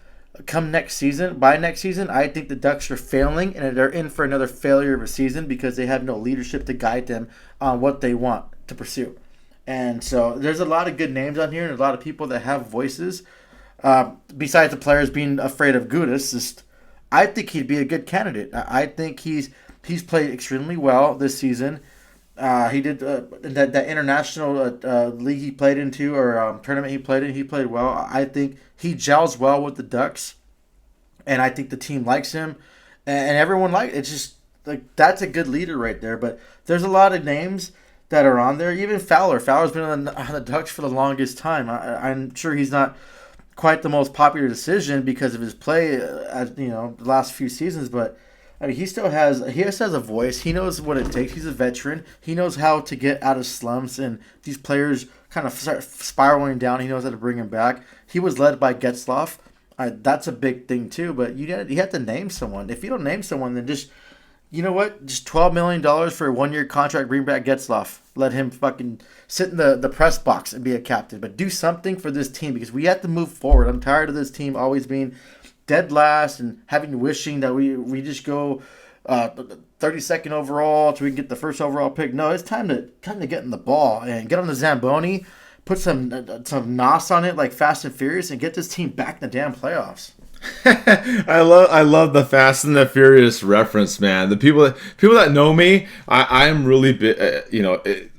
Speaker 3: by next season, I think the Ducks are failing and they're in for another failure of a season because they have no leadership to guide them on what they want to pursue. And so there's a lot of good names on here and a lot of people that have voices. Besides the players being afraid of Gudas, I think he'd be a good candidate. I think he's played extremely well this season. He did that international league he played into or tournament he played in. He played well. I think he gels well with the Ducks, and I think the team likes him, and everyone likes. It's just like that's a good leader right there. But there's a lot of names that are on there. Even Fowler. Fowler's been on the Ducks for the longest time. I'm sure he's not quite the most popular decision because of his play, the last few seasons. But I mean, he has a voice. He knows what it takes. He's a veteran. He knows how to get out of slumps, and these players kind of start spiraling down. He knows how to bring them back. He was led by Getzlaf. That's a big thing too. But you have to name someone. If you don't name someone, then just just $12 million for a 1-year contract, bring back Getzlaf. Let him fucking sit in the press box and be a captain. But do something for this team because we have to move forward. I'm tired of this team always being dead last and wishing that we just go 32nd overall so we can get the first overall pick. No, it's time to get in the ball and get on the Zamboni, put some nos on it like Fast and Furious, and get this team back in the damn playoffs.
Speaker 2: I love the Fast and the Furious reference, man. The people that know me, I'm really big.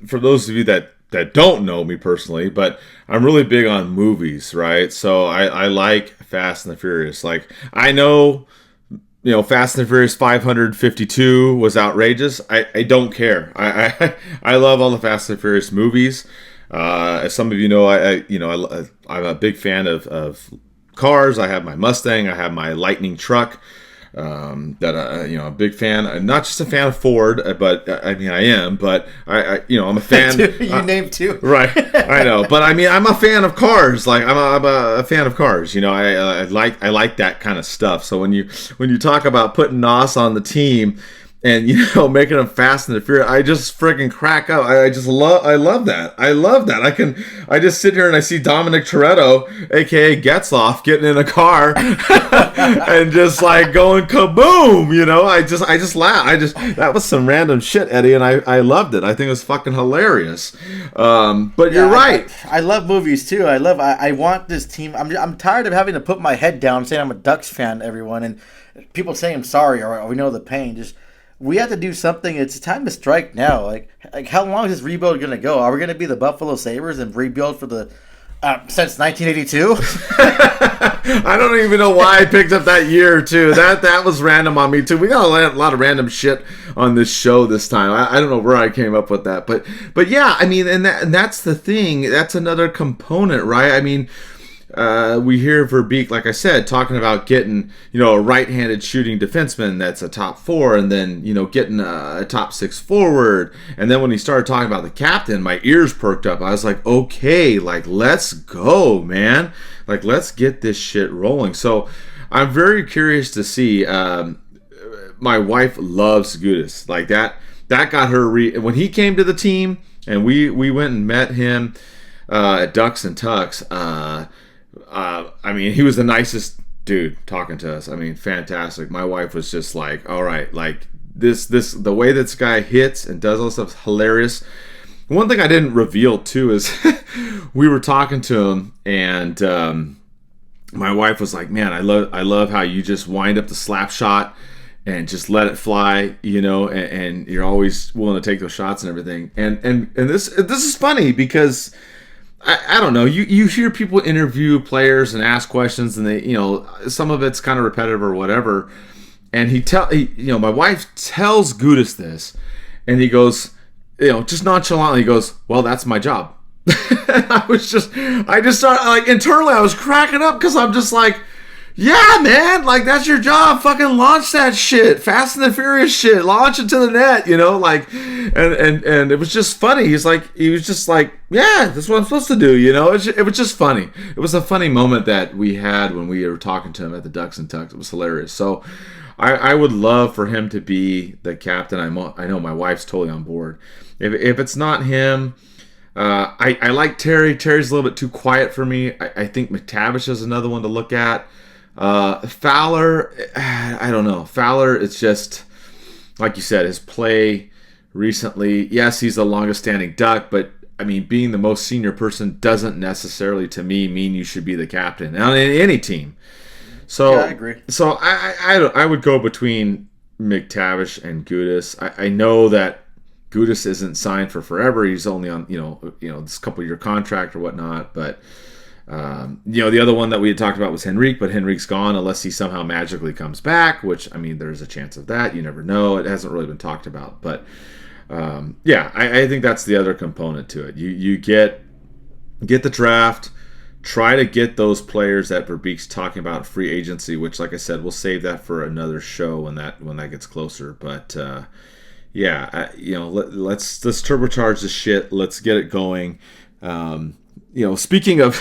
Speaker 2: For those of you that don't know me personally, but I'm really big on movies, right? So I like Fast and the Furious. Like I know Fast and Furious 552 was outrageous. I don't care. I love all the Fast and Furious movies. As some of you know, I'm a big fan of cars. I have my Mustang. I have my Lightning truck. I'm a big fan. I'm not just a fan of Ford, but I am. But I'm a fan.
Speaker 3: You named two,
Speaker 2: right? I know, but I'm a fan of cars. Like I'm a fan of cars. I like that kind of stuff. So when you talk about putting Nos on the team, and making them Fast and the Furious, I just freaking crack up. I love that. I love that. I just sit here and I see Dominic Toretto, aka Getzloff, getting in a car and just like going kaboom. I just laugh. That was some random shit, Eddie, and I loved it. I think it was fucking hilarious. But you're right.
Speaker 3: I love movies too. I want this team. I'm tired of having to put my head down saying I'm a Ducks fan, everyone, and people saying I'm sorry or we know the pain. We have to do something. It's time to strike now. Like how long is this rebuild going to go? Are we going to be the Buffalo Sabres and rebuild for the since 1982?
Speaker 2: I don't even know why I picked up that year too. That was random on me too. We got a lot of random shit on this show this time. I don't know where I came up with that, but yeah, and that's the thing. That's another component, right? We hear Verbeek, like I said, talking about getting, a right-handed shooting defenseman that's a top 4, and then, getting a top 6 forward. And then when he started talking about the captain, my ears perked up. I was like, okay, like, let's go, man. Like, let's get this shit rolling. So I'm very curious to see. My wife loves Gudas. Like, that got her, when he came to the team, and we went and met him at DucksNPucks, he was the nicest dude talking to us. Fantastic. My wife was just like, all right, like this, the way this guy hits and does all this stuff is hilarious. One thing I didn't reveal too is we were talking to him, and my wife was like, man, I love how you just wind up the slap shot and just let it fly, and you're always willing to take those shots and everything. And this is funny because I don't know. You hear people interview players and ask questions, and they, some of it's kind of repetitive or whatever. And my wife tells Gudas this, and he goes, just nonchalantly, he goes, "Well, that's my job." I just started like internally, I was cracking up because I'm just like, yeah, man, like that's your job. Fucking launch that shit, Fast and the Furious shit. Launch it to the net, and it was just funny. He was just like, yeah, that's what I'm supposed to do, It was just funny. It was a funny moment that we had when we were talking to him at the DucksNPucks. It was hilarious. So I would love for him to be the captain. I know my wife's totally on board. If it's not him. I like Terry. Terry's a little bit too quiet for me. I think McTavish is another one to look at. Fowler, I don't know. Fowler, it's just like you said, his play recently. Yes, he's the longest standing Duck, but being the most senior person doesn't necessarily, to me, mean you should be the captain on any team. So
Speaker 3: yeah, I agree. So
Speaker 2: I would go between McTavish and Gudas. I know that Gudas isn't signed for forever. He's only on this couple-year contract or whatnot, but. The other one that we had talked about was Henrique, but Henrique's gone unless he somehow magically comes back, which, there's a chance of that. You never know. It hasn't really been talked about. But, I think that's the other component to it. You get the draft, try to get those players that Verbeek's talking about free agency, which, like I said, we'll save that for another show when that gets closer. But, let's turbocharge this shit. Let's get it going. Speaking of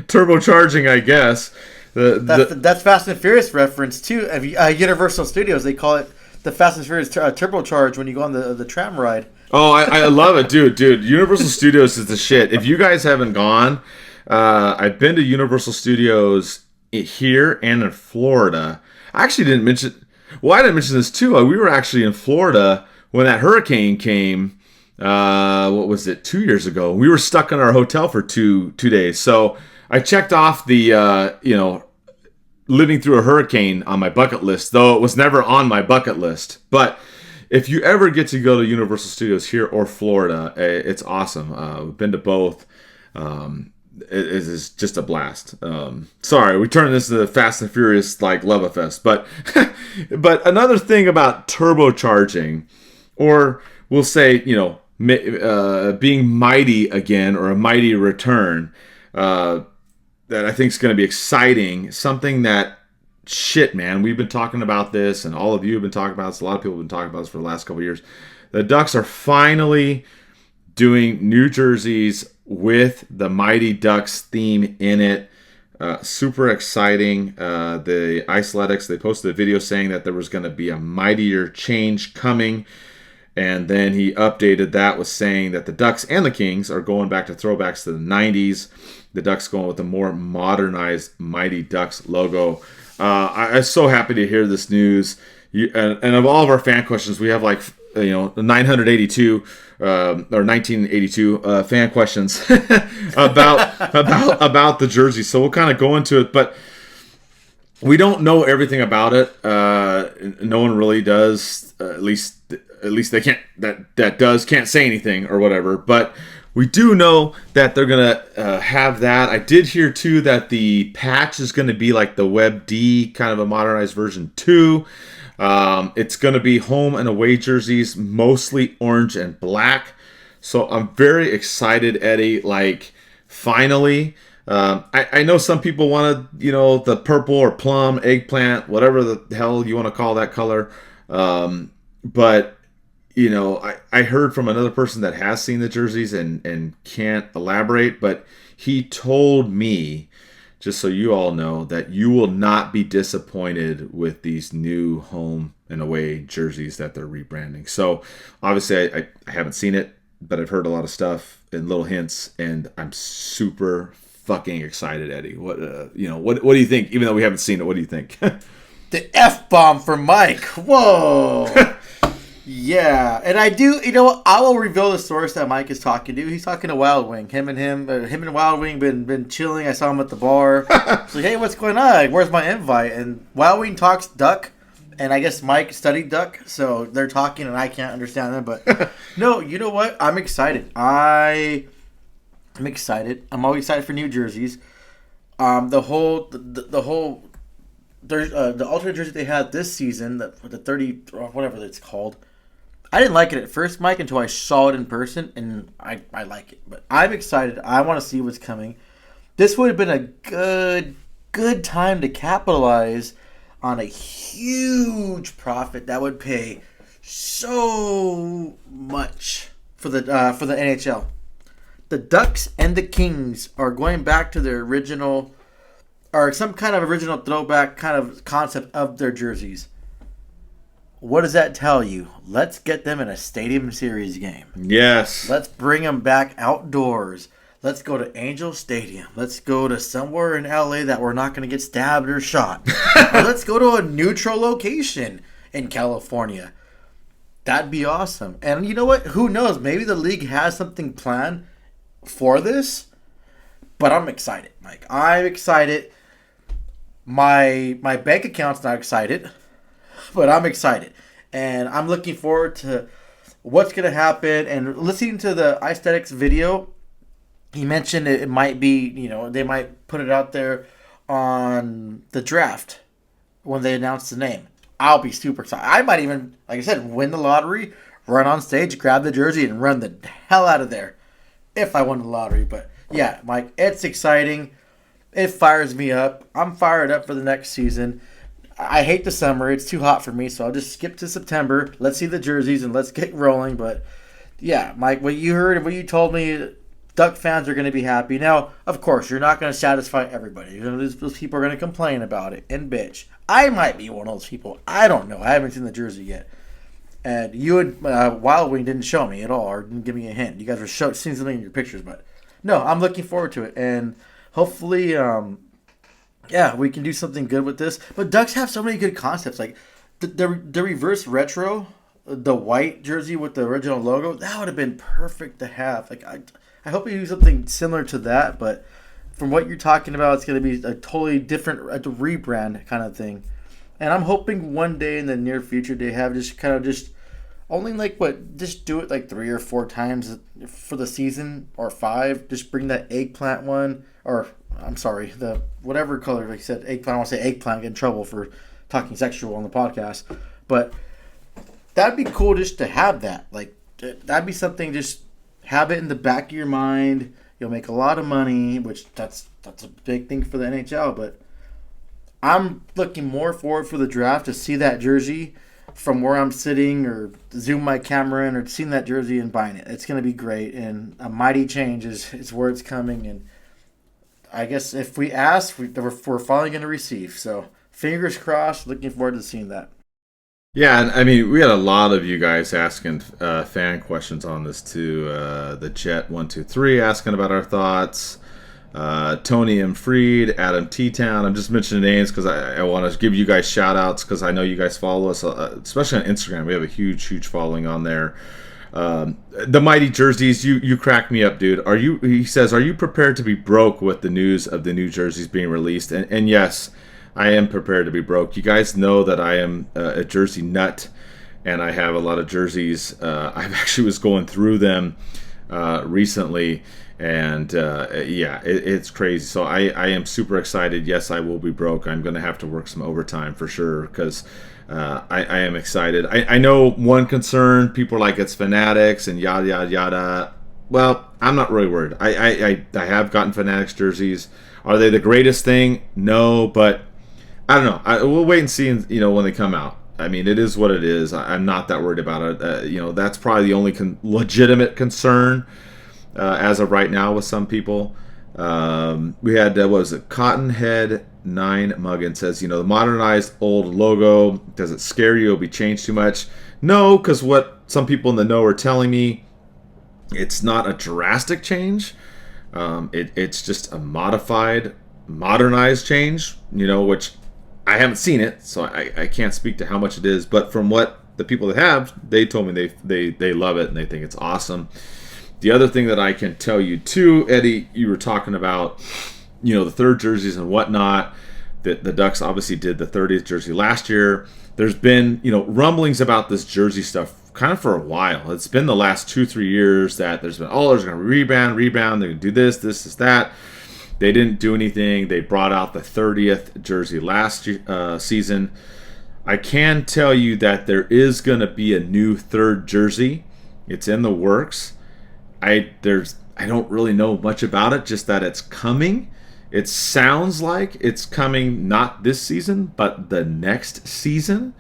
Speaker 2: turbocharging, I guess
Speaker 3: that's Fast and Furious reference too. Universal Studios, they call it the Fast and Furious turbocharge when you go on the tram ride.
Speaker 2: Oh, I love it, dude. Universal Studios is the shit. If you guys haven't gone, I've been to Universal Studios here and in Florida. I actually didn't mention. Well, I didn't mention this too. We were actually in Florida when that hurricane came. What was it, 2 years ago? We were stuck in our hotel for two days. So I checked off the living through a hurricane on my bucket list, though it was never on my bucket list. But if you ever get to go to Universal Studios here or Florida, it's awesome. We've been to both. is just a blast. Sorry, we turned this into the Fast and Furious like love fest, but but another thing about turbocharging, or we'll say being mighty again, or a mighty return, that I think is going to be exciting. Something that man, we've been talking about this, and all of you have been talking about this. A lot of people have been talking about this for the last couple of years. The Ducks are finally doing new jerseys with the Mighty Ducks theme in it. Super exciting. The Iceletics, they posted a video saying that there was going to be a mightier change coming. And then he updated that with saying that the Ducks and the Kings are going back to throwbacks to the 90s. The Ducks going with a more modernized Mighty Ducks logo. I'm so happy to hear this news. And of all of our fan questions, we have 982 or 1982 fan questions about the jersey. So we'll kind of go into it, but we don't know everything about it. No one really does. At least they can't. Can't say anything or whatever. But we do know that they're gonna have that. I did hear too that the patch is going to be like the Web D, kind of a modernized version 2. It's going to be home and away jerseys, mostly orange and black. So I'm very excited, Eddie. Finally, I know some people wanted, the purple or plum, eggplant, whatever the hell you want to call that color. But I heard from another person that has seen the jerseys and can't elaborate, but he told me, just so you all know, that you will not be disappointed with these new home and away jerseys that they're rebranding. So obviously I haven't seen it, but I've heard a lot of stuff and little hints, and I'm super fucking excited, Eddie. What do you think? Even though we haven't seen it, what do you think?
Speaker 3: The F-bomb for Mike. Whoa. Yeah, and I do, I will reveal the source that Mike is talking to. He's talking to Wild Wing. Him and Wild Wing been chilling. I saw him at the bar. It's like, hey, what's going on? Where's my invite? And Wild Wing talks duck, and I guess Mike studied duck, so they're talking, and I can't understand them. But no, you know what? I'm excited. I'm excited. I'm always excited for new jerseys. The alternate jersey they had this season, the 30 or whatever it's called. I didn't like it at first, Mike, until I saw it in person, and I like it. But I'm excited. I want to see what's coming. This would have been a good time to capitalize on a huge profit that would pay so much for the NHL. The Ducks and the Kings are going back to their original, or some kind of original throwback kind of concept of their jerseys. What does that tell you? Let's get them in a Stadium Series game.
Speaker 2: Yes.
Speaker 3: Let's bring them back outdoors. Let's go to Angel Stadium. Let's go to somewhere in LA that we're not going to get stabbed or shot. Or let's go to a neutral location in California. That'd be awesome. And you know what? Who knows? Maybe the league has something planned for this. But I'm excited, Mike. I'm excited. My bank account's not excited, but I'm excited. And I'm looking forward to what's going to happen. And listening to the Aesthetics video, he mentioned it might be, they might put it out there on the draft when they announce the name. I'll be super excited. I might even, like I said, win the lottery, run on stage, grab the jersey, and run the hell out of there if I won the lottery. But yeah, Mike, it's exciting. It fires me up. I'm fired up for the next season. I hate the summer. It's too hot for me, so I'll just skip to September. Let's see the jerseys and let's get rolling. But yeah, Mike, what you heard and what you told me, Duck fans are going to be happy. Now, of course, you're not going to satisfy everybody. Those people are going to complain about it and bitch. I might be one of those people. I don't know. I haven't seen the jersey yet. And you and Wild Wing didn't show me at all or didn't give me a hint. You guys were seeing something in your pictures. But no, I'm looking forward to it. And hopefully, we can do something good with this. But Ducks have so many good concepts. Like the reverse retro, the white jersey with the original logo, that would have been perfect to have. Like I hope you do something similar to that. But from what you're talking about, it's going to be a totally different rebrand kind of thing. And I'm hoping one day in the near future they have just only just do it like 3 or 4 times for the season, or 5. Just bring that eggplant one, or I'm sorry, the whatever color, like you said, eggplant. I want to say eggplant, get in trouble for talking sexual on the podcast. But that'd be cool just to have that. Like, that'd be something, just have it in the back of your mind. You'll make a lot of money, which that's a big thing for the NHL. But I'm looking more forward for the draft to see that jersey from where I'm sitting, or zoom my camera in, or seeing that jersey and buying it. It's going to be great, and a mighty change is where it's coming. And I guess if we ask, we're finally going to receive. So fingers crossed, looking forward to seeing that.
Speaker 2: Yeah, and I mean, we had a lot of you guys asking fan questions on this too. The Jet123 asking about our thoughts. Tony M. Freed, Adam T-Town. I'm just mentioning names because I want to give you guys shout outs, because I know you guys follow us, especially on Instagram. We have a huge following on there. The Mighty jerseys, you crack me up, dude. He says, are you prepared to be broke with the news of the new jerseys being released? And yes, I am prepared to be broke. You guys know that I am a jersey nut, and I have a lot of jerseys. I've actually was going through them recently, and it's crazy. So I am super excited. Yes, I will be broke. I'm going to have to work some overtime for sure, because I am excited. I know one concern, people are like, it's Fanatics and yada yada yada. Well, I'm not really worried. I have gotten Fanatics jerseys. Are they the greatest thing? No, but I don't know. We'll wait and see, when they come out. I mean, it is what it is. I'm not that worried about it. That's probably the only legitimate concern as of right now with some people. We had, what was it? Cottonhead 9 Muggin says, the modernized old logo, does it scare you? It'll be changed too much? No, because what some people in the know are telling me, it's not a drastic change. It's just a modernized change, which I haven't seen it, so I can't speak to how much it is. But from what the people that have, they told me they love it and they think it's awesome. The other thing that I can tell you too, Eddie, you were talking about, the third jerseys and whatnot. The Ducks obviously did the 30th jersey last year. There's been, rumblings about this jersey stuff kind of for a while. It's been the last 2-3 years that there's been, there's going to rebound, they're going to do this, that. They didn't do anything. They brought out the 30th jersey last season. I can tell you that there is going to be a new third jersey. It's in the works. I don't really know much about it, just that it's coming. It sounds like it's coming not this season, but the next season.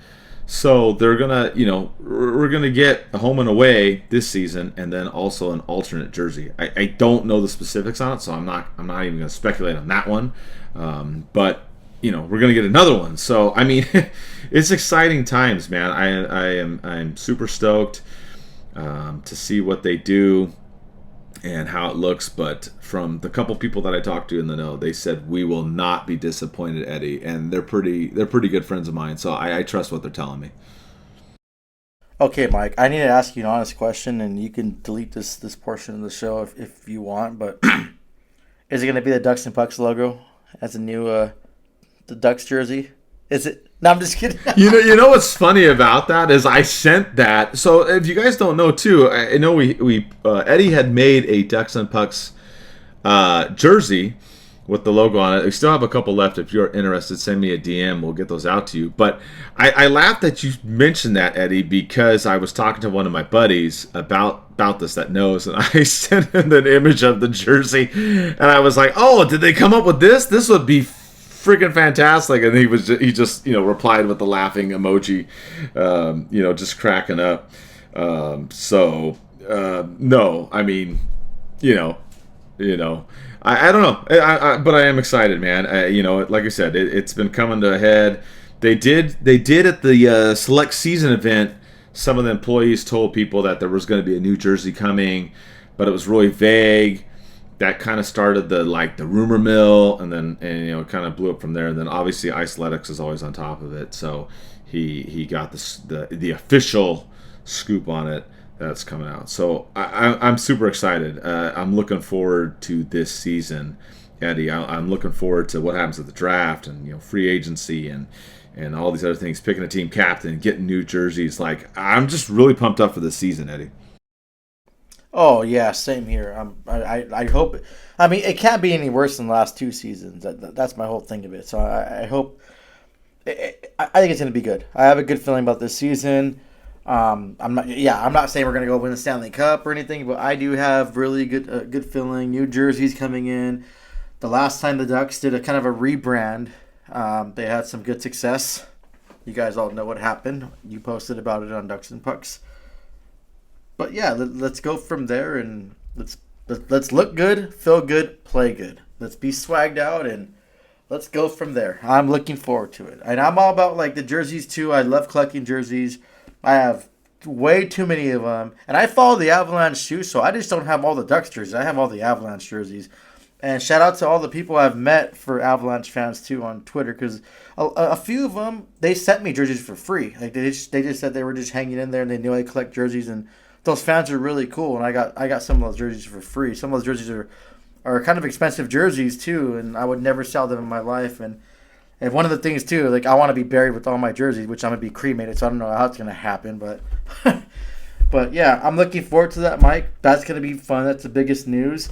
Speaker 2: So they're gonna, we're gonna get a home and away this season, and then also an alternate jersey. I don't know the specifics on it, so I'm not even gonna speculate on that one. But we're gonna get another one. So I mean, it's exciting times, man. I'm super stoked to see what they do and how it looks. But from the couple people that I talked to in the know, they said we will not be disappointed, Eddie, and they're pretty good friends of mine, so I trust what they're telling me.
Speaker 3: Okay, Mike, I need to ask you an honest question, and you can delete this portion of the show if you want, but is it going to be the Ducks and Pucks logo as a new the Ducks jersey? Is it? No, I'm just kidding.
Speaker 2: You know what's funny about that is I sent that. So if you guys don't know too, I know we Eddie had made a Ducks and Pucks jersey with the logo on it. We still have a couple left. If you're interested, send me a DM. We'll get those out to you. But I laughed that you mentioned that, Eddie, because I was talking to one of my buddies about this that knows, and I sent him an image of the jersey, and I was like, "Oh, did they come up with this? This would be freaking fantastic!" And he just replied with the laughing emoji, just cracking up. No, I mean, I don't know, but I am excited, man. Like I said, it's been coming to a head. They did at the select season event. Some of the employees told people that there was going to be a new jersey coming, but it was really vague. That kind of started the rumor mill, and it kind of blew up from there. And then obviously Iceletics is always on top of it, so he got the official scoop on it that's coming out. So I'm super excited. I'm looking forward to this season, Eddie. I'm looking forward to what happens at the draft and free agency and and all these other things, picking a team captain, getting new jerseys. Like, I'm just really pumped up for this season, Eddie.
Speaker 3: Oh yeah, same here. I hope. I mean, it can't be any worse than the last 2 seasons. That's my whole thing of it. So I hope. I think it's going to be good. I have a good feeling about this season. I'm not saying we're going to go win the Stanley Cup or anything, but I do have really good feeling. New jerseys coming in. The last time the Ducks did a kind of a rebrand, they had some good success. You guys all know what happened. You posted about it on DucksNPucks. But yeah, let's go from there, and let's look good, feel good, play good. Let's be swagged out, and let's go from there. I'm looking forward to it. And I'm all about like the jerseys too. I love collecting jerseys. I have way too many of them. And I follow the Avalanche too, so I just don't have all the Ducks jerseys. I have all the Avalanche jerseys. And shout out to all the people I've met for Avalanche fans too on Twitter, because a few of them, they sent me jerseys for free. Like they just said they were just hanging in there and they knew I collect jerseys, and those fans are really cool. And I got some of those jerseys for free. Some of those jerseys are kind of expensive jerseys too, and I would never sell them in my life. And one of the things too, like I want to be buried with all my jerseys, which I'm gonna be cremated, so I don't know how it's gonna happen, but but yeah, I'm looking forward to that, Mike. That's gonna be fun. That's the biggest news.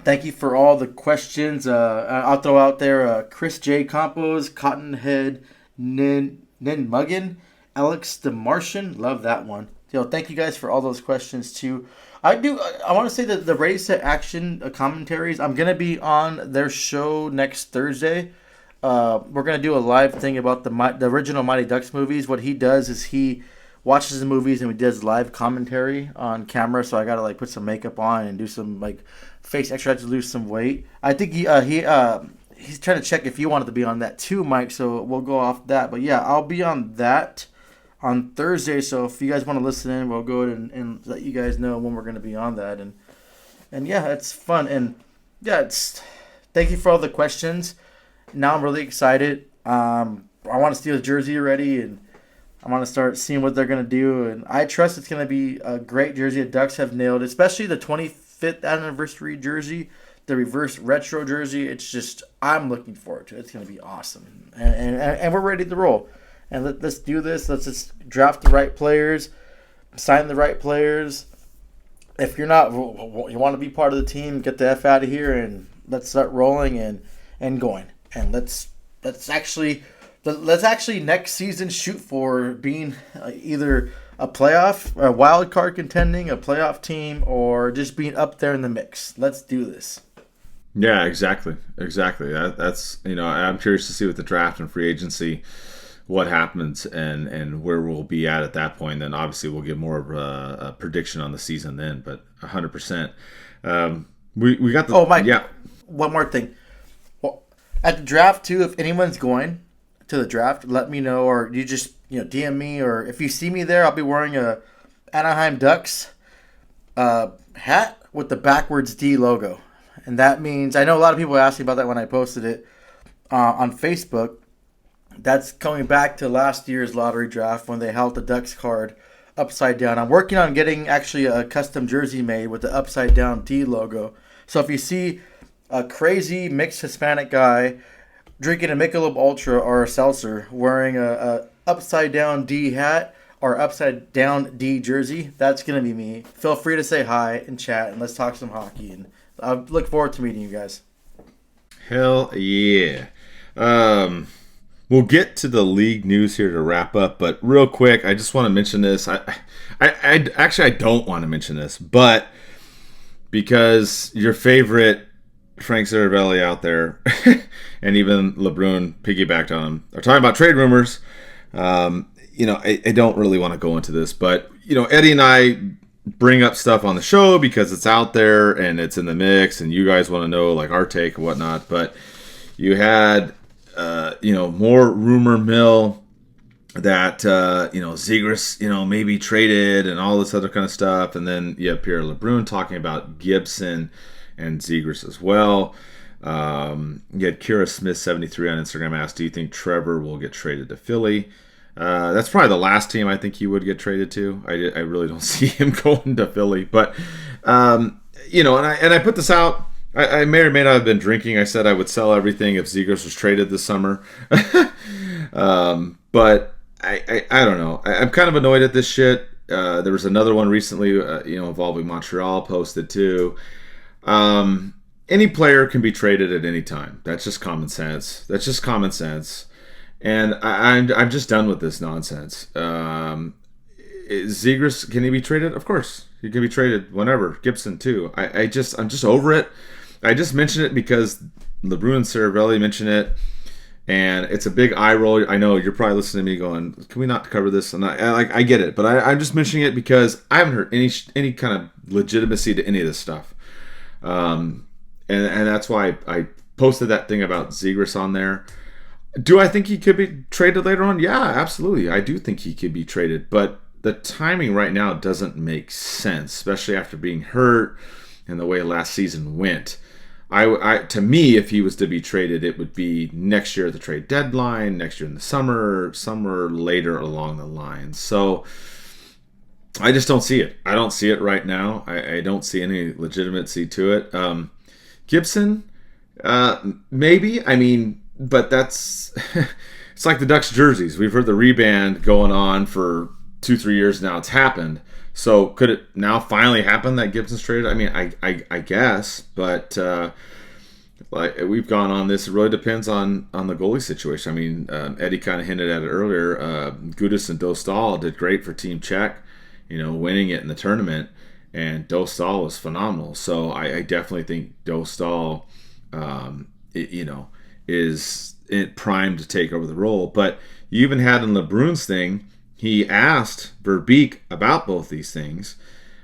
Speaker 3: Thank you for all the questions. I'll throw out there Chris J. Campos, Cottonhead, Nin Muggin, Alex the Martian. Love that one. Thank you guys for all those questions too. I want to say that the Ready Set Action commentaries, I'm going to be on their show next Thursday. We're going to do a live thing about the original Mighty Ducks movies. What he does is he watches the movies and he does live commentary on camera. So I got to like put some makeup on and do some like face exercise to lose some weight. I think he's trying to check if you wanted to be on that too, Mike. So we'll go off that. But yeah, I'll be on that on Thursday, so if you guys want to listen in, we'll go ahead and let you guys know when we're going to be on that, and yeah, it's fun, and yeah, thank you for all the questions. Now I'm really excited. I want to steal a jersey already, and I want to start seeing what they're going to do, and I trust it's going to be a great jersey. The Ducks have nailed, especially the 25th anniversary jersey, the reverse retro jersey. It's just, I'm looking forward to it. It's going to be awesome, and we're ready to roll. And let's do this. Let's just draft the right players, sign the right players. If you're not, you want to be part of the team, get the F out of here, and let's start rolling and going. And let's actually next season shoot for being either a playoff, a wild card contending, a playoff team, or just being up there in the mix. Let's do this.
Speaker 2: Yeah, exactly. That's I'm curious to see with the draft and free agency what happens and where we'll be at that point. Then obviously we'll get more of a prediction on the season then, but 100%. We got the...
Speaker 3: Oh, Mike, yeah. One more thing. Well, at the draft too, if anyone's going to the draft, let me know, or you just DM me, or if you see me there, I'll be wearing a Anaheim Ducks hat with the backwards D logo. And that means, I know a lot of people asked me about that when I posted it on Facebook. That's coming back to last year's lottery draft when they held the Ducks card upside down. I'm working on getting actually a custom jersey made with the upside down D logo. So if you see a crazy mixed Hispanic guy drinking a Michelob Ultra or a seltzer wearing a upside down D hat or upside down D jersey, that's going to be me. Feel free to say hi and chat, and let's talk some hockey. And I look forward to meeting you guys.
Speaker 2: Hell yeah. We'll get to the league news here to wrap up, but real quick, I just want to mention this. I don't want to mention this, but because your favorite Frank Zaravelli out there, and even LeBrun piggybacked on him, are talking about trade rumors. I don't really want to go into this, but Eddie and I bring up stuff on the show because it's out there and it's in the mix, and you guys want to know like our take and whatnot. But you had more rumor mill that Zegras maybe traded and all this other kind of stuff, and then you have Pierre LeBrun talking about Gibson and Zegras as well. You had Kira Smith 73 on Instagram asked, do you think Trevor will get traded to Philly? That's probably the last team I think he would get traded to. I really don't see him going to Philly, but and I put this out. I may or may not have been drinking. I said I would sell everything if Zegras was traded this summer. But I don't know. I'm kind of annoyed at this shit. There was another one recently, involving Montreal posted too. Any player can be traded at any time. That's just common sense. And I'm just done with this nonsense. Zegras, can he be traded? Of course, he can be traded whenever. Gibson too. I'm just over it. I just mentioned it because LeBrun and Cervelli mentioned it, and it's a big eye roll. I know you're probably listening to me going, "Can we not cover this?" And I get it, but I'm just mentioning it because I haven't heard any kind of legitimacy to any of this stuff. And that's why I posted that thing about Zegras on there. Do I think he could be traded later on? Yeah, absolutely. I do think he could be traded, but the timing right now doesn't make sense, especially after being hurt and the way last season went. To me, if he was to be traded, it would be next year at the trade deadline, next year in the summer, somewhere later along the line. So I just don't see it. I don't see it right now. I don't see any legitimacy to it. Gibson, maybe. I mean, but that's it's like the Ducks jerseys. We've heard the rebrand going on for 2-3 years now. It's happened. So could it now finally happen that Gibson's traded? I mean, I guess, but like we've gone on this, it really depends on the goalie situation. I mean, Eddie kind of hinted at it earlier. Gudis and Dostal did great for Team Czech, winning it in the tournament, and Dostal was phenomenal. So I definitely think Dostal, is primed to take over the role. But you even had in LeBrun's thing, he asked Verbeek about both these things,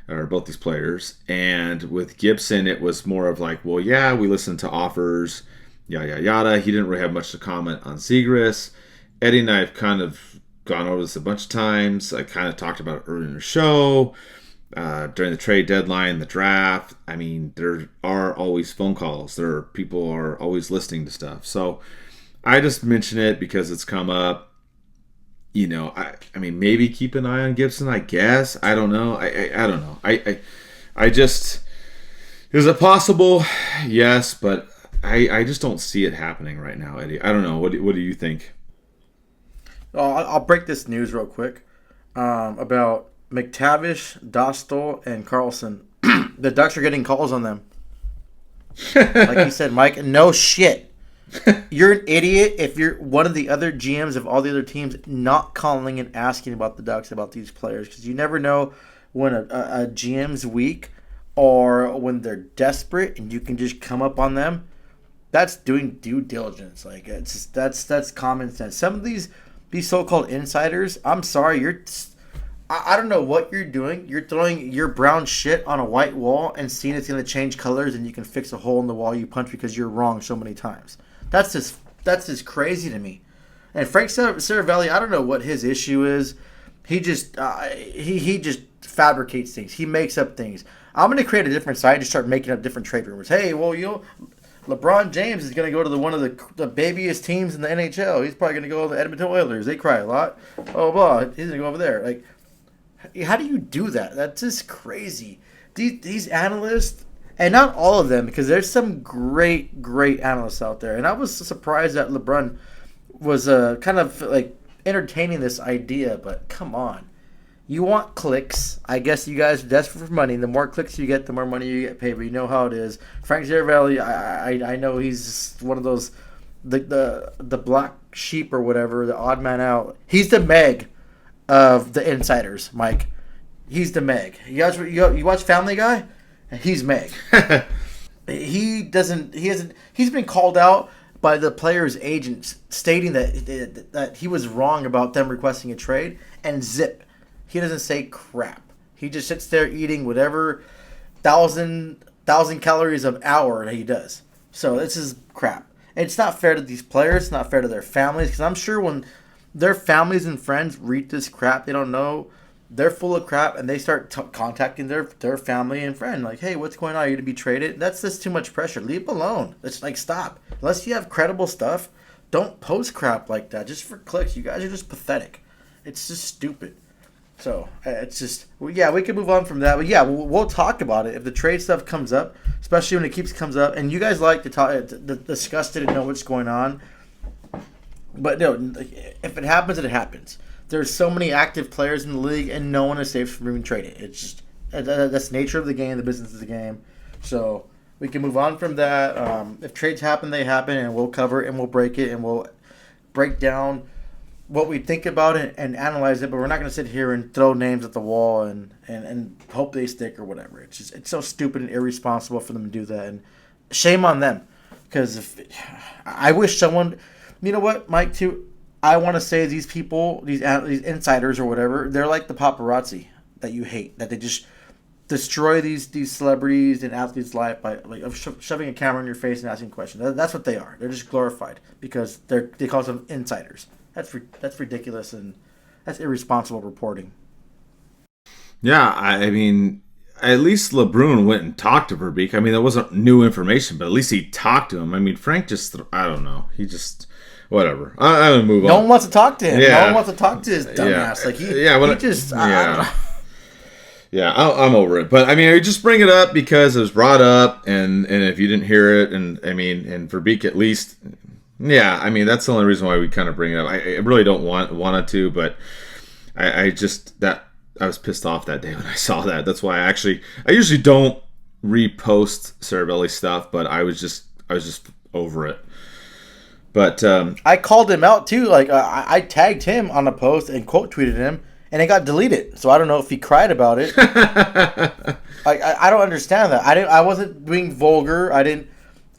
Speaker 2: or both these players. And with Gibson, it was more of like, well, yeah, we listened to offers, yada, yada. He didn't really have much to comment on Zegras. Eddie and I have kind of gone over this a bunch of times. I kind of talked about it earlier in the show, during the trade deadline, the draft. I mean, there are always phone calls. People are always listening to stuff. So I just mention it because it's come up. I mean, maybe keep an eye on Gibson, I guess. I don't know. I don't know. I just, is it possible? Yes, but I just don't see it happening right now, Eddie. I don't know. What do you think?
Speaker 3: I'll break this news real quick about McTavish, Dostal, and Carlson. The Ducks are getting calls on them. Like you said, Mike, no shit. You're an idiot if you're one of the other GMs of all the other teams not calling and asking about the Ducks, about these players, because you never know when a GM's weak or when they're desperate and you can just come up on them. That's doing due diligence. Like that's common sense. Some of these so-called insiders, I'm sorry, I don't know what you're doing. You're throwing your brown shit on a white wall and seeing it's going to change colors and you can fix a hole in the wall you punch because you're wrong so many times. That's just crazy to me. And Frank Cervelli, I don't know what his issue is. He just he just fabricates things. He makes up things. I'm going to create a different site and start making up different trade rumors. Hey, well, LeBron James is going to go to one of the babyest teams in the NHL. He's probably going to go to the Edmonton Oilers. They cry a lot. Oh, blah. He's going to go over there. Like, how do you do that? That's just crazy. These analysts, and not all of them, because there's some great analysts out there. And I was surprised that LeBron was kind of like entertaining this idea, but come on. You want clicks. I guess you guys are desperate for money. The more clicks you get, the more money you get paid. But you know how it is. Frank Cervelli, I know he's one of those, the black sheep or whatever, the odd man out. He's the Meg of the insiders, Mike. He's the Meg. You watch Family Guy? He's Meg. He's been called out by the players' agents stating that he was wrong about them requesting a trade, and zip. He doesn't say crap. He just sits there eating whatever thousand calories an hour that he does. So this is crap. And it's not fair to these players. It's not fair to their families, because I'm sure when their families and friends read this crap, they don't know. They're full of crap, and they start contacting their family and friend. Like, hey, what's going on? Are you going to be traded? That's just too much pressure. Leave them alone. It's like, stop. Unless you have credible stuff, don't post crap like that just for clicks. You guys are just pathetic. It's just stupid. So, it's just, well, yeah, we can move on from that. But, yeah, we'll talk about it. If the trade stuff comes up, especially when it comes up, and you guys like to discuss it and know what's going on, But no, if it happens, it happens. There's so many active players in the league, and no one is safe from being traded. It's just that's the nature of the game, the business of the game. So we can move on from that. If trades happen, they happen, and we'll cover it, and we'll break it, and we'll break down what we think about it and analyze it. But we're not going to sit here and throw names at the wall and hope they stick or whatever. It's so stupid and irresponsible for them to do that, and shame on them. Because I wish someone, you know what, Mike, too. I want to say these people, these insiders or whatever, they're like the paparazzi that you hate, that they just destroy these celebrities and athletes' life by shoving a camera in your face and asking questions. That's what they are. They're just glorified because they call them insiders. That's ridiculous, and that's irresponsible reporting.
Speaker 2: Yeah, I mean, at least LeBron went and talked to Verbeek. I mean, that wasn't new information, but at least he talked to him. I mean, Frank just, I don't know. He just, whatever. I'm going to move on.
Speaker 3: No one wants to talk to him.
Speaker 2: Yeah.
Speaker 3: No one wants to talk to his dumbass.
Speaker 2: I'm over it. But, I mean, I just bring it up because it was brought up, and if you didn't hear it, and Verbeek at least, yeah, I mean, that's the only reason why we kind of bring it up. I really don't wanted to, but I was pissed off that day when I saw that. That's why I usually don't repost Cervelli stuff, but I was just over it. But
Speaker 3: I called him out too. Like I tagged him on a post and quote tweeted him, and it got deleted. So I don't know if he cried about it. I don't understand that. I wasn't being vulgar. I didn't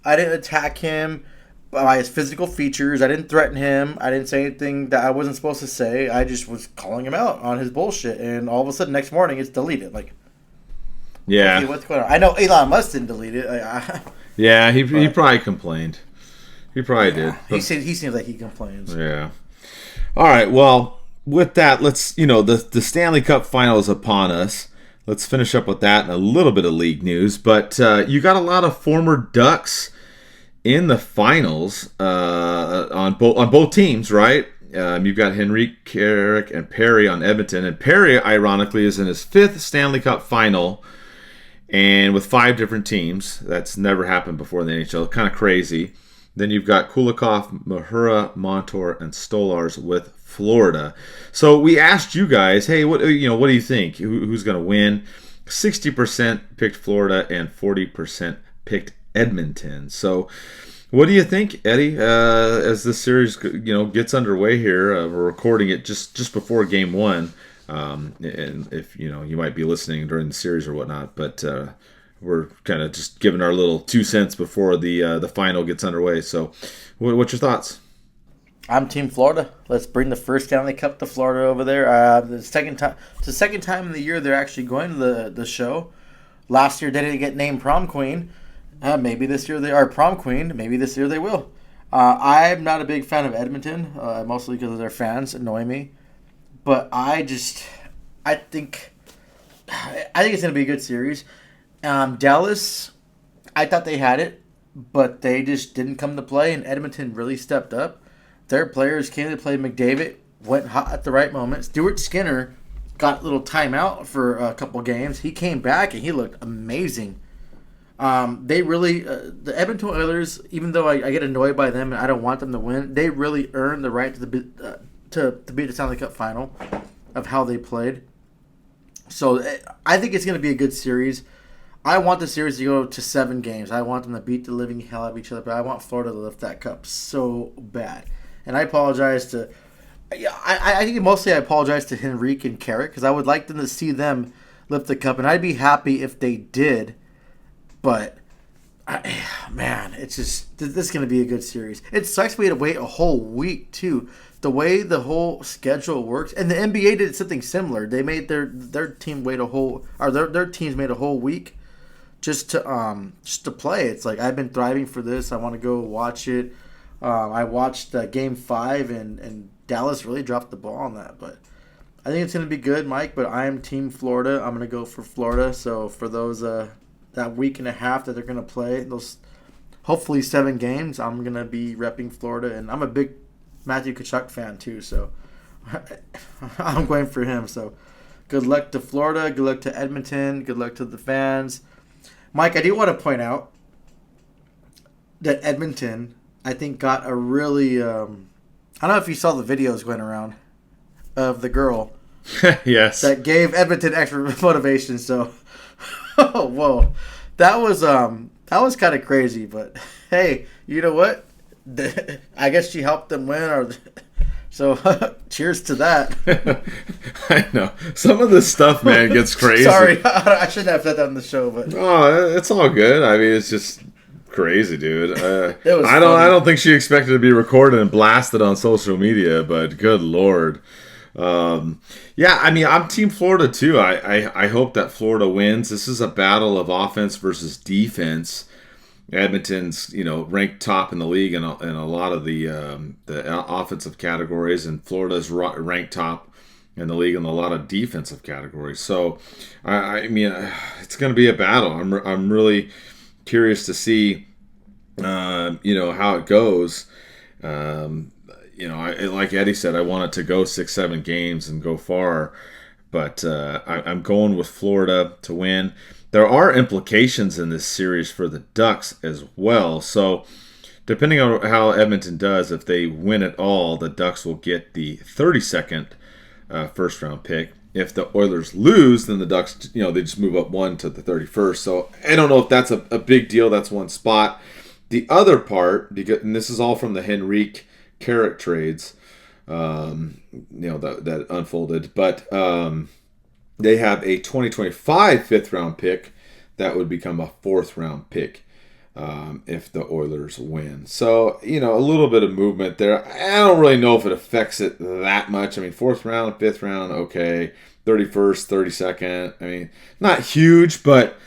Speaker 3: attack him by his physical features. I didn't threaten him. I didn't say anything that I wasn't supposed to say. I just was calling him out on his bullshit, and all of a sudden, next morning, it's deleted. Like,
Speaker 2: yeah,
Speaker 3: okay, what's going on? I know Elon Musk didn't delete it.
Speaker 2: Yeah, he probably complained. He probably did.
Speaker 3: He seems like he complains.
Speaker 2: Yeah. All right. Well, with that, let's the Stanley Cup Final is upon us. Let's finish up with that and a little bit of league news. But you got a lot of former Ducks in the finals on both teams, right? You've got Henrique, Carrick, and Perry on Edmonton. And Perry, ironically, is in his 5th Stanley Cup final and with 5 different teams. That's never happened before in the NHL. Kind of crazy. Then you've got Kulikov, Mahura, Montour, and Stolars with Florida. So we asked you guys, hey, what do you think? Who's going to win? 60% picked Florida and 40% picked Edmonton. So what do you think, Eddie, as this series gets underway here? We're recording it just before game 1, and if you might be listening during the series or whatnot, but we're kind of just giving our little 2 cents before the final gets underway. So what's your thoughts?
Speaker 3: I'm Team Florida. Let's bring the first Stanley Cup to Florida over there. It's the second time in the year they're actually going to the show. Last year they didn't get named prom queen. Maybe this year they are prom queen. Maybe this year they will. I'm not a big fan of Edmonton, mostly because of their fans annoy me. But I think it's going to be a good series. Dallas, I thought they had it, but they just didn't come to play, and Edmonton really stepped up. Their players came to play. McDavid went hot at the right moment. Stuart Skinner got a little timeout for a couple games. He came back, and he looked amazing. They really, the Edmonton Oilers, even though I get annoyed by them and I don't want them to win, they really earned the right to beat the Stanley Cup final of how they played. So I think it's going to be a good series. I want the series to go to 7 games. I want them to beat the living hell out of each other, but I want Florida to lift that cup so bad. And I apologize to, I think mostly I apologize to Henrique and Carrick because I would like them to see them lift the cup, and I'd be happy if they did. But, it's just, this is going to be a good series. It sucks we had to wait a whole week, too. The way the whole schedule works, and the NBA did something similar. They made their team wait their teams made a whole week just to play. It's like, I've been thriving for this. I want to go watch it. I watched Game 5, and Dallas really dropped the ball on that. But I think it's going to be good, Mike. But I am Team Florida. I'm going to go for Florida. So for those that week and a half that they're going to play, those hopefully 7 games, I'm going to be repping Florida. And I'm a big Matthew Tkachuk fan too, so I'm going for him. So good luck to Florida. Good luck to Edmonton. Good luck to the fans. Mike, I do want to point out that Edmonton, I think, got a really I don't know if you saw the videos going around of the girl
Speaker 2: Yes.
Speaker 3: that gave Edmonton extra motivation. So, oh, whoa, that was kind of crazy. But hey, you know what? I guess she helped them win, or so. Cheers to that.
Speaker 2: I know. Some of this stuff, man, gets crazy.
Speaker 3: Sorry, I shouldn't have said that on the show, but
Speaker 2: it's all good. I mean, it's just crazy, dude. I
Speaker 3: funny.
Speaker 2: don't think she expected to be recorded and blasted on social media, but good lord. Yeah, I mean, I'm Team Florida too. I hope that Florida wins. This is a battle of offense versus defense. Edmonton's, ranked top in the league in a lot of the offensive categories, and Florida's ranked top in the league in a lot of defensive categories. So, I mean, it's going to be a battle. I'm really curious to see, how it goes. Like Eddie said, I want it to go 6-7 games and go far, but I'm going with Florida to win. There are implications in this series for the Ducks as well. So, depending on how Edmonton does, if they win it all, the Ducks will get the 32nd first-round pick. If the Oilers lose, then the Ducks, they just move up one to the 31st. So, I don't know if that's a big deal. That's one spot. The other part, and this is all from the Henrique Carrick trades, that unfolded, but they have a 2025 fifth-round pick that would become a fourth-round pick if the Oilers win. So, a little bit of movement there. I don't really know if it affects it that much. I mean, fourth round, fifth round, okay. 31st, 32nd. I mean, not huge, but,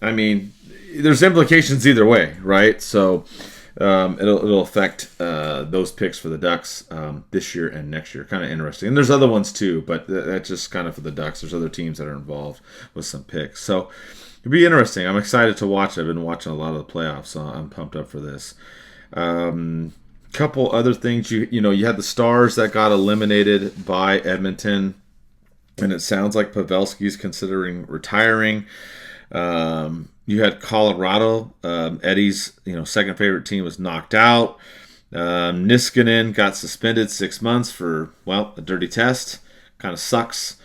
Speaker 2: I mean, there's implications either way, right? So, it'll affect those picks for the Ducks this year and next year. Kind of interesting. And there's other ones too, but that's just kind of for the Ducks. There's other teams that are involved with some picks. So it'll be interesting. I'm excited to watch. I've been watching a lot of the playoffs, so I'm pumped up for this. Couple other things. You had the Stars that got eliminated by Edmonton, and it sounds like Pavelski's considering retiring. You had Colorado. Eddie's second favorite team was knocked out. Niskanen got suspended 6 months for a dirty test. Kind of sucks.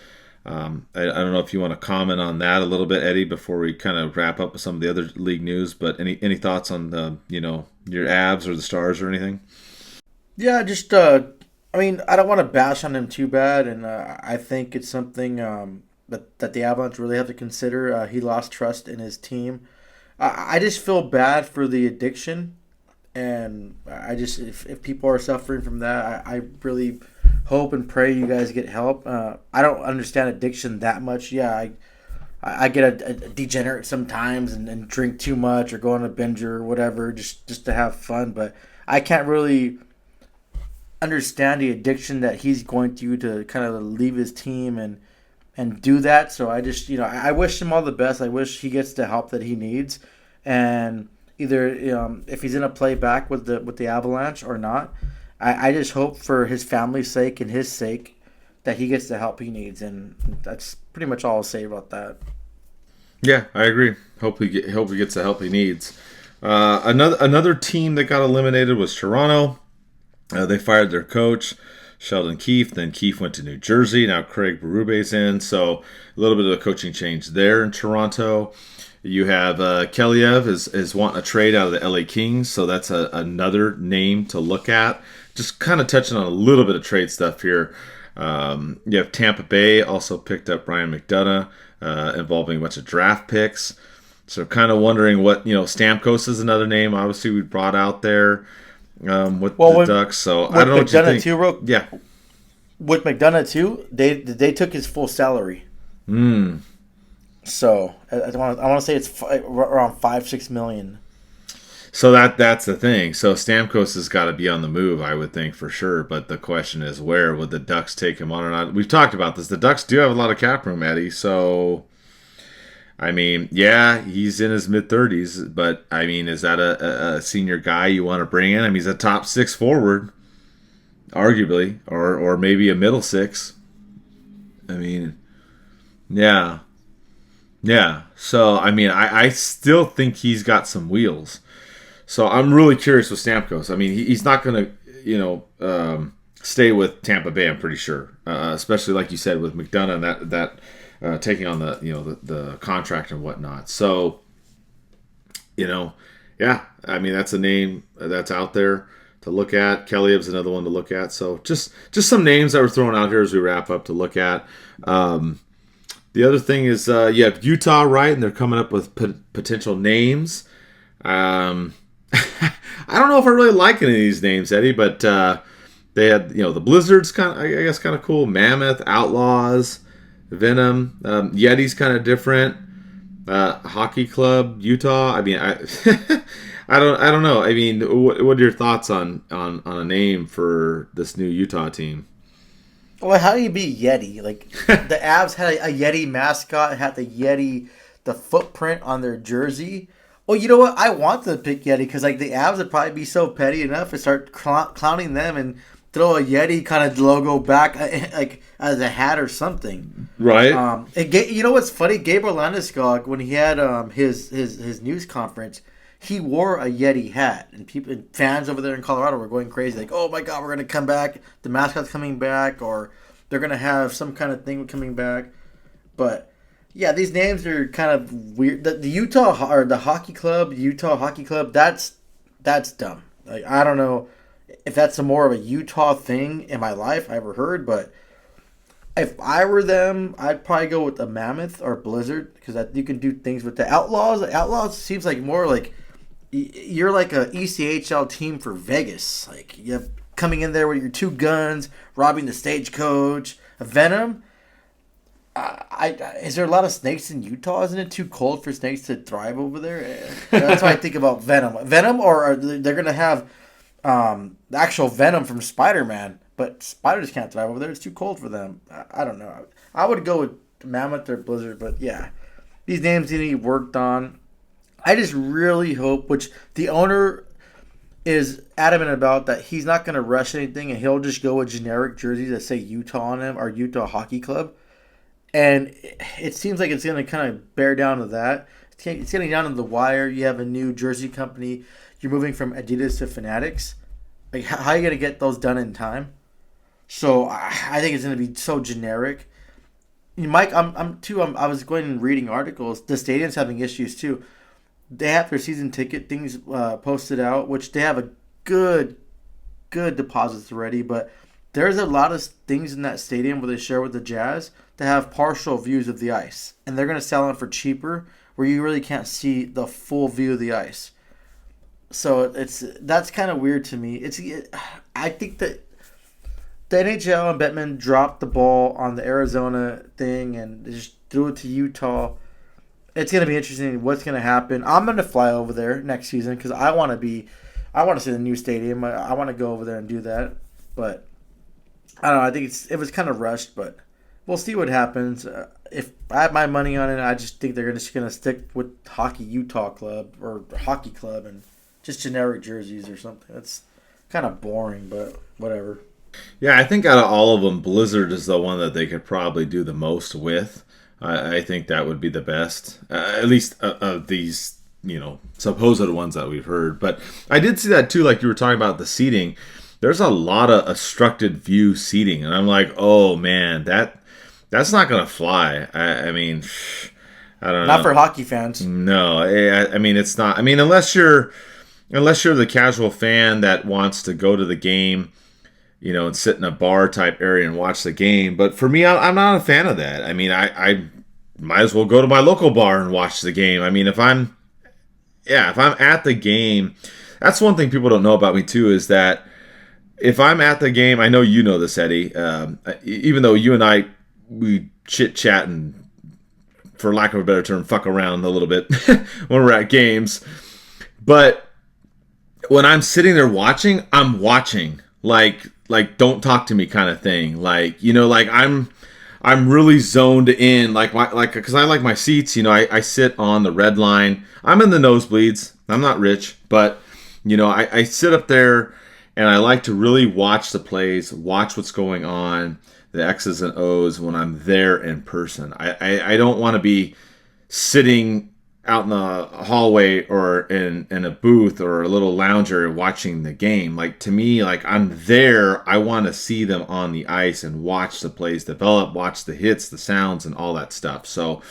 Speaker 2: I don't know if you want to comment on that a little bit, Eddie, before we kind of wrap up with some of the other league news. But any thoughts on the your Avs or the Stars or anything?
Speaker 3: Yeah, just I don't want to bash on him too bad, and I think it's something that the Avalanche really have to consider. He lost trust in his team. I just feel bad for the addiction, and I just if people are suffering from that, I really hope and pray you guys get help. I don't understand addiction that much. Yeah, I get a degenerate sometimes and drink too much or go on a binge or whatever just to have fun, but I can't really understand the addiction that he's going through to kind of leave his team and do that. So I just, I wish him all the best. I wish he gets the help that he needs, and either if he's gonna play back with the Avalanche or not, I just hope for his family's sake and his sake that he gets the help he needs, and that's pretty much all I'll say about that.
Speaker 2: Yeah, I agree. Hope he gets the help he needs. Another team that got eliminated was Toronto. They fired their coach, Sheldon Keefe. Then Keefe went to New Jersey. Now Craig Berube's in. So a little bit of a coaching change there in Toronto. You have Keliev is wanting a trade out of the LA Kings. So that's another name to look at. Just kind of touching on a little bit of trade stuff here. You have Tampa Bay also picked up Brian McDonough, involving a bunch of draft picks. So kind of wondering what, Stamkos is another name obviously we brought out there. With the Ducks, so I don't know what you think.
Speaker 3: Too,
Speaker 2: yeah,
Speaker 3: with McDonough too, they took his full salary. So I want to say it's around $5-6 million.
Speaker 2: So that's the thing. So Stamkos has got to be on the move, I would think, for sure. But the question is, where would the Ducks take him on or not? We've talked about this. The Ducks do have a lot of cap room, Eddie. So I mean, yeah, he's in his mid-30s, but, I mean, is that a senior guy you want to bring in? I mean, he's a top six forward, arguably, or maybe a middle six. I mean, yeah. So, I mean, I still think he's got some wheels. So I'm really curious with Stamkos. I mean, he's not going to, stay with Tampa Bay. I'm pretty sure, especially like you said with McDonough and that taking on the contract and whatnot. So, yeah, I mean that's a name that's out there to look at. Kellyev's another one to look at. So just some names that were thrown out here as we wrap up to look at. The other thing is you have Utah, right? And they're coming up with potential names. I don't know if I really like any of these names, Eddie, but they had the Blizzards, kind of cool. Mammoth, Outlaws, Venom, Yeti's kind of different. Hockey Club, Utah. I mean, I don't know. I mean, what are your thoughts on a name for this new Utah team?
Speaker 3: Well, how do you beat Yeti? Like, the Avs had a Yeti mascot, had the footprint on their jersey. Well, you know what? I want to pick Yeti because, like, the Avs would probably be so petty enough to start clowning them and throw a Yeti kind of logo back, like, as a hat or something.
Speaker 2: Right.
Speaker 3: You know what's funny? Gabriel Landeskog, when he had his news conference, he wore a Yeti hat, and fans over there in Colorado were going crazy, like, "Oh my God, we're gonna come back! The mascot's coming back, or they're gonna have some kind of thing coming back." But yeah, these names are kind of weird. The Utah or the hockey club, Utah Hockey Club, that's dumb. Like, I don't know if that's more of a Utah thing in my life I ever heard, but if I were them, I'd probably go with the Mammoth or Blizzard because you can do things with the Outlaws. The Outlaws seems like more like you're like a ECHL team for Vegas. Like, you have coming in there with your two guns, robbing the stagecoach. A Venom. Is there a lot of snakes in Utah? Isn't it too cold for snakes to thrive over there? That's why I think about Venom. Venom, or they're gonna have the actual Venom from Spider-Man, but spiders can't thrive over there. It's too cold for them. I don't know. I would go with Mammoth or Blizzard, but yeah, these names need to be worked on. I just really hope, which the owner is adamant about, that he's not going to rush anything and he'll just go with generic jerseys that say Utah on them or Utah Hockey Club. And it seems like it's going to kind of bear down to that. It's getting down to the wire. You have a new jersey company. You're moving from Adidas to Fanatics. Like, how are you going to get those done in time? So I think it's going to be so generic. Mike, I was going and reading articles. The stadium's having issues too. They have their season ticket things posted out, which they have a good deposits already. But there's a lot of things in that stadium where they share with the Jazz that have partial views of the ice, and they're going to sell them for cheaper, where you really can't see the full view of the ice. So that's kind of weird to me. I think that the NHL and Bettman dropped the ball on the Arizona thing and just threw it to Utah. It's going to be interesting what's going to happen. I'm going to fly over there next season because I want to see the new stadium. I want to go over there and do that. But I don't know. I think it was kind of rushed, but we'll see what happens. If I have my money on it, I just think they're just going to stick with Hockey Utah Club or Hockey Club and just generic jerseys or something. That's kind of boring, but whatever.
Speaker 2: Yeah, I think out of all of them, Blizzard is the one that they could probably do the most with. I think that would be the best, at least of these, supposed ones that we've heard. But I did see that too, like you were talking about the seating. There's a lot of obstructed view seating, and I'm like, oh man, that's not gonna fly. I mean, I don't know.
Speaker 3: Not for hockey fans.
Speaker 2: No, I mean it's not. I mean, unless you're the casual fan that wants to go to the game, and sit in a bar type area and watch the game. But for me, I'm not a fan of that. I mean, I might as well go to my local bar and watch the game. I mean, if I'm at the game, that's one thing people don't know about me too, is that if I'm at the game, I know you know this, Eddie, even though you and we chit chat and, for lack of a better term, fuck around a little bit when we're at games. But when I'm sitting there watching, I'm watching like don't talk to me kind of thing. Like, I'm really zoned in, because I like my seats. I sit on the red line. I'm in the nosebleeds. I'm not rich, but I sit up there and I like to really watch the plays, watch what's going on, the X's and O's when I'm there in person. I don't want to be sitting out in the hallway or in a booth or a little lounger watching the game. Like, to me, like, I'm there. I want to see them on the ice and watch the plays develop, watch the hits, the sounds, and all that stuff. So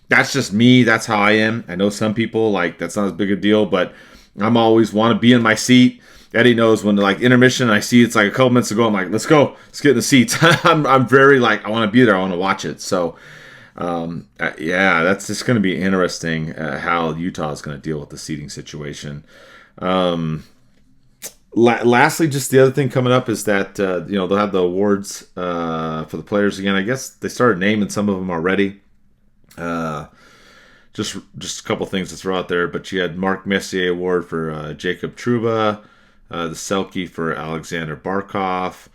Speaker 2: that's just me. That's how I am. I know some people, like, that's not as big a deal, but I'm always want to be in my seat. Eddie knows when, like, intermission, I see it's like a couple minutes ago, I'm like, let's go. Let's get in the seats. I'm very, like, I want to be there. I want to watch it. So, yeah, that's just going to be interesting how Utah is going to deal with the seating situation. Lastly, just the other thing coming up is that, they'll have the awards for the players again. I guess they started naming some of them already. Just a couple things to throw out there, but you had Mark Messier Award for Jacob Trouba, the Selke for Alexander Barkov,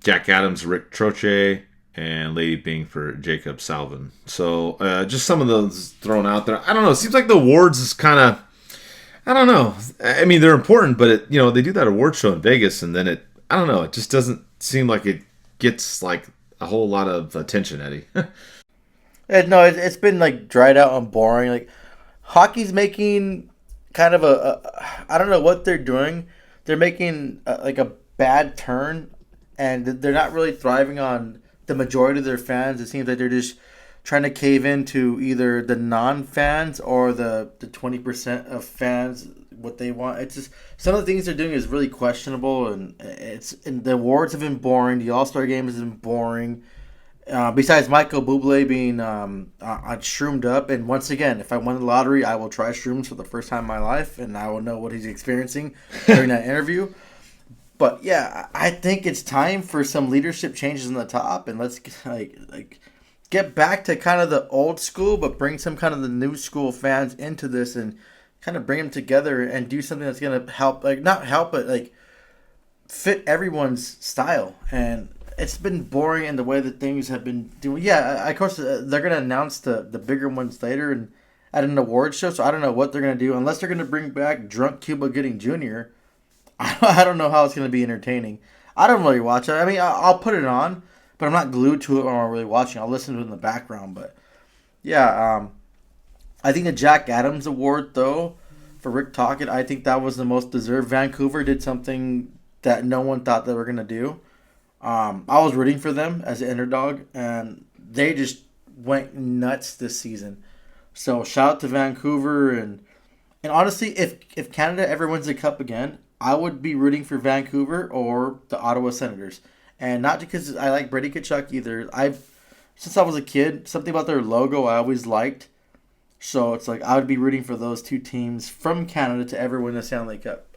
Speaker 2: Jack Adams, Rick Troche, and Lady Bing for Jacob Salvin. So just some of those thrown out there. I don't know. It seems like the awards is kind of, I don't know. I mean, they're important, but they do that award show in Vegas, and then I don't know. It just doesn't seem like it gets like a whole lot of attention, Eddie.
Speaker 3: No, it's been like dried out and boring. Like, hockey's making kind of I don't know what they're doing. They're making like a bad turn, and they're not really thriving on the majority of their fans. It seems like they're just trying to cave into either the non-fans or the 20% of fans what they want. It's just some of the things they're doing is really questionable, and the awards have been boring. The All-Star game has been boring. Besides Michael Bublé being shroomed up, and once again, if I won the lottery, I will try shrooms for the first time in my life, and I will know what he's experiencing during that interview. But yeah, I think it's time for some leadership changes in the top, and let's get back to kind of the old school, but bring some kind of the new school fans into this, and kind of bring them together and do something that's gonna help, like not help, but like fit everyone's style. And it's been boring in the way that things have been doing. Yeah, of course, they're going to announce the bigger ones later and at an award show, so I don't know what they're going to do. Unless they're going to bring back Drunk Cuba Gooding Jr., I don't know how it's going to be entertaining. I don't really watch it. I mean, I'll put it on, but I'm not glued to it when I'm really watching. I'll listen to it in the background. But, yeah, I think the Jack Adams Award, though, for Rick Tocchet, I think that was the most deserved. Vancouver did something that no one thought they were going to do. I was rooting for them as an underdog, and they just went nuts this season. So shout out to Vancouver, and honestly, if Canada ever wins the cup again, I would be rooting for Vancouver or the Ottawa Senators, and not because I like Brady Tkachuk either. Since I was a kid, something about their logo I always liked. So it's like I would be rooting for those two teams from Canada to ever win the Stanley Cup.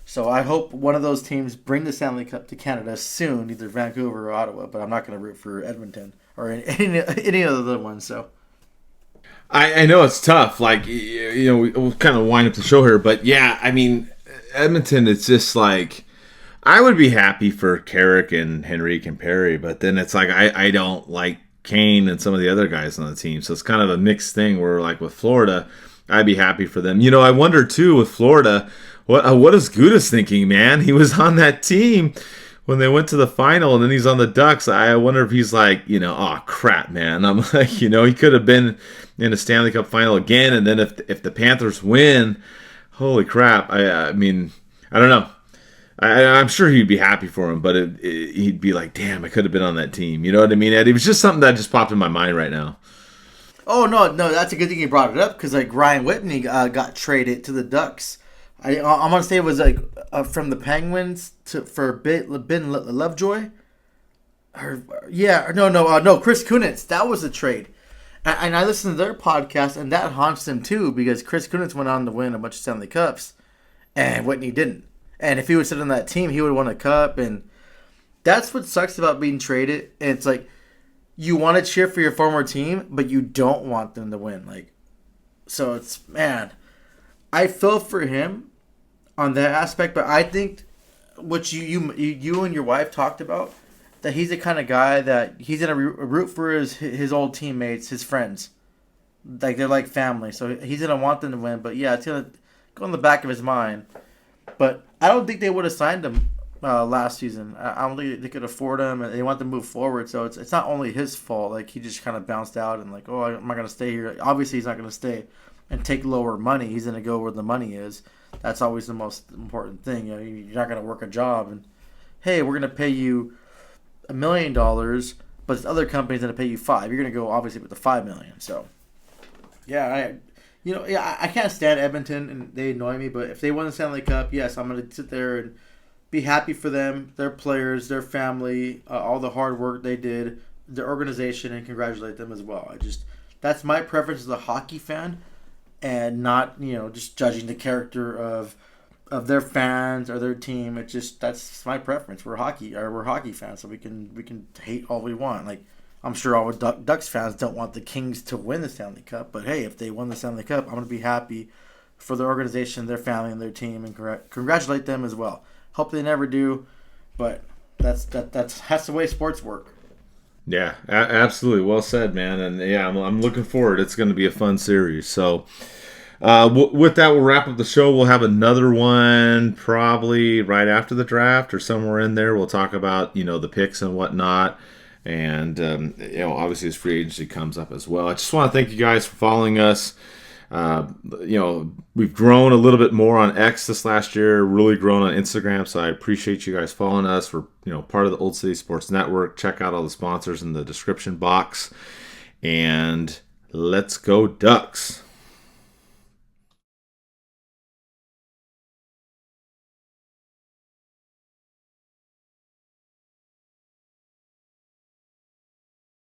Speaker 3: So I hope one of those teams bring the Stanley Cup to Canada soon, either Vancouver or Ottawa. But I'm not going to root for Edmonton or any other ones. So
Speaker 2: I know it's tough. Like, we'll kind of wind up the show here, but yeah, I mean, Edmonton. It's just like I would be happy for Carrick and Henrique and Perry, but then it's like I don't like Kane and some of the other guys on the team. So it's kind of a mixed thing. Where like with Florida, I'd be happy for them. I wonder too with Florida. What is Gudas thinking, man? He was on that team when they went to the final, and then he's on the Ducks. I wonder if he's like, oh, crap, man. I'm like, he could have been in a Stanley Cup final again, and then if the Panthers win, holy crap. I mean, I don't know. I'm sure he'd be happy for him, but he'd be like, damn, I could have been on that team. You know what I mean, Ed? It was just something that just popped in my mind right now.
Speaker 3: Oh, no, that's a good thing you brought it up, because like Ryan Whitney got traded to the Ducks. I'm gonna say it was like from the Penguins for Ben Lovejoy. No, Chris Kunitz. That was a trade, and I listened to their podcast, and that haunts them too, because Chris Kunitz went on to win a bunch of Stanley Cups, and Whitney didn't. And if he would sit on that team, he would have won a cup, and that's what sucks about being traded. And it's like you want to cheer for your former team, but you don't want them to win. Like, so it's man. I feel for him on that aspect, but I think what you and your wife talked about, that he's the kind of guy that he's gonna root for his old teammates, his friends, like they're like family. So he's gonna want them to win. But yeah, it's gonna go in the back of his mind. But I don't think they would have signed him last season. I don't think they could afford him, and they want to move forward. So it's not only his fault. Like, he just kind of bounced out and like, oh, I'm not gonna stay here. Obviously, he's not gonna stay and take lower money. He's gonna go where the money is. That's always the most important thing. You know, you're not gonna work a job and, hey, we're gonna pay you $1 million, but this other company's gonna pay you 5. You're gonna go obviously with the 5 million. So yeah, I can't stand Edmonton and they annoy me. But if they win the Stanley Cup, yes, I'm gonna sit there and be happy for them, their players, their family, all the hard work they did, their organization, and congratulate them as well. That's my preference as a hockey fan, and not just judging the character of their fans or their team. That's my preference. We're hockey fans, so we can hate all we want. Like, I'm sure all the Ducks fans don't want the Kings to win the Stanley Cup, but hey, if they win the Stanley Cup, I'm gonna be happy for their organization, their family, and their team, and congratulate them as well. Hope they never do, but that's the way sports work.
Speaker 2: Yeah, absolutely. Well said, man. And yeah, I'm looking forward. It's going to be a fun series. So with that, we'll wrap up the show. We'll have another one probably right after the draft or somewhere in there. We'll talk about, the picks and whatnot. And, obviously as free agency comes up as well. I just want to thank you guys for following us. We've grown a little bit more on X this last year, really grown on Instagram. So I appreciate you guys following us. We're, part of the Old City Sports Network. Check out all the sponsors in the description box, and let's go Ducks.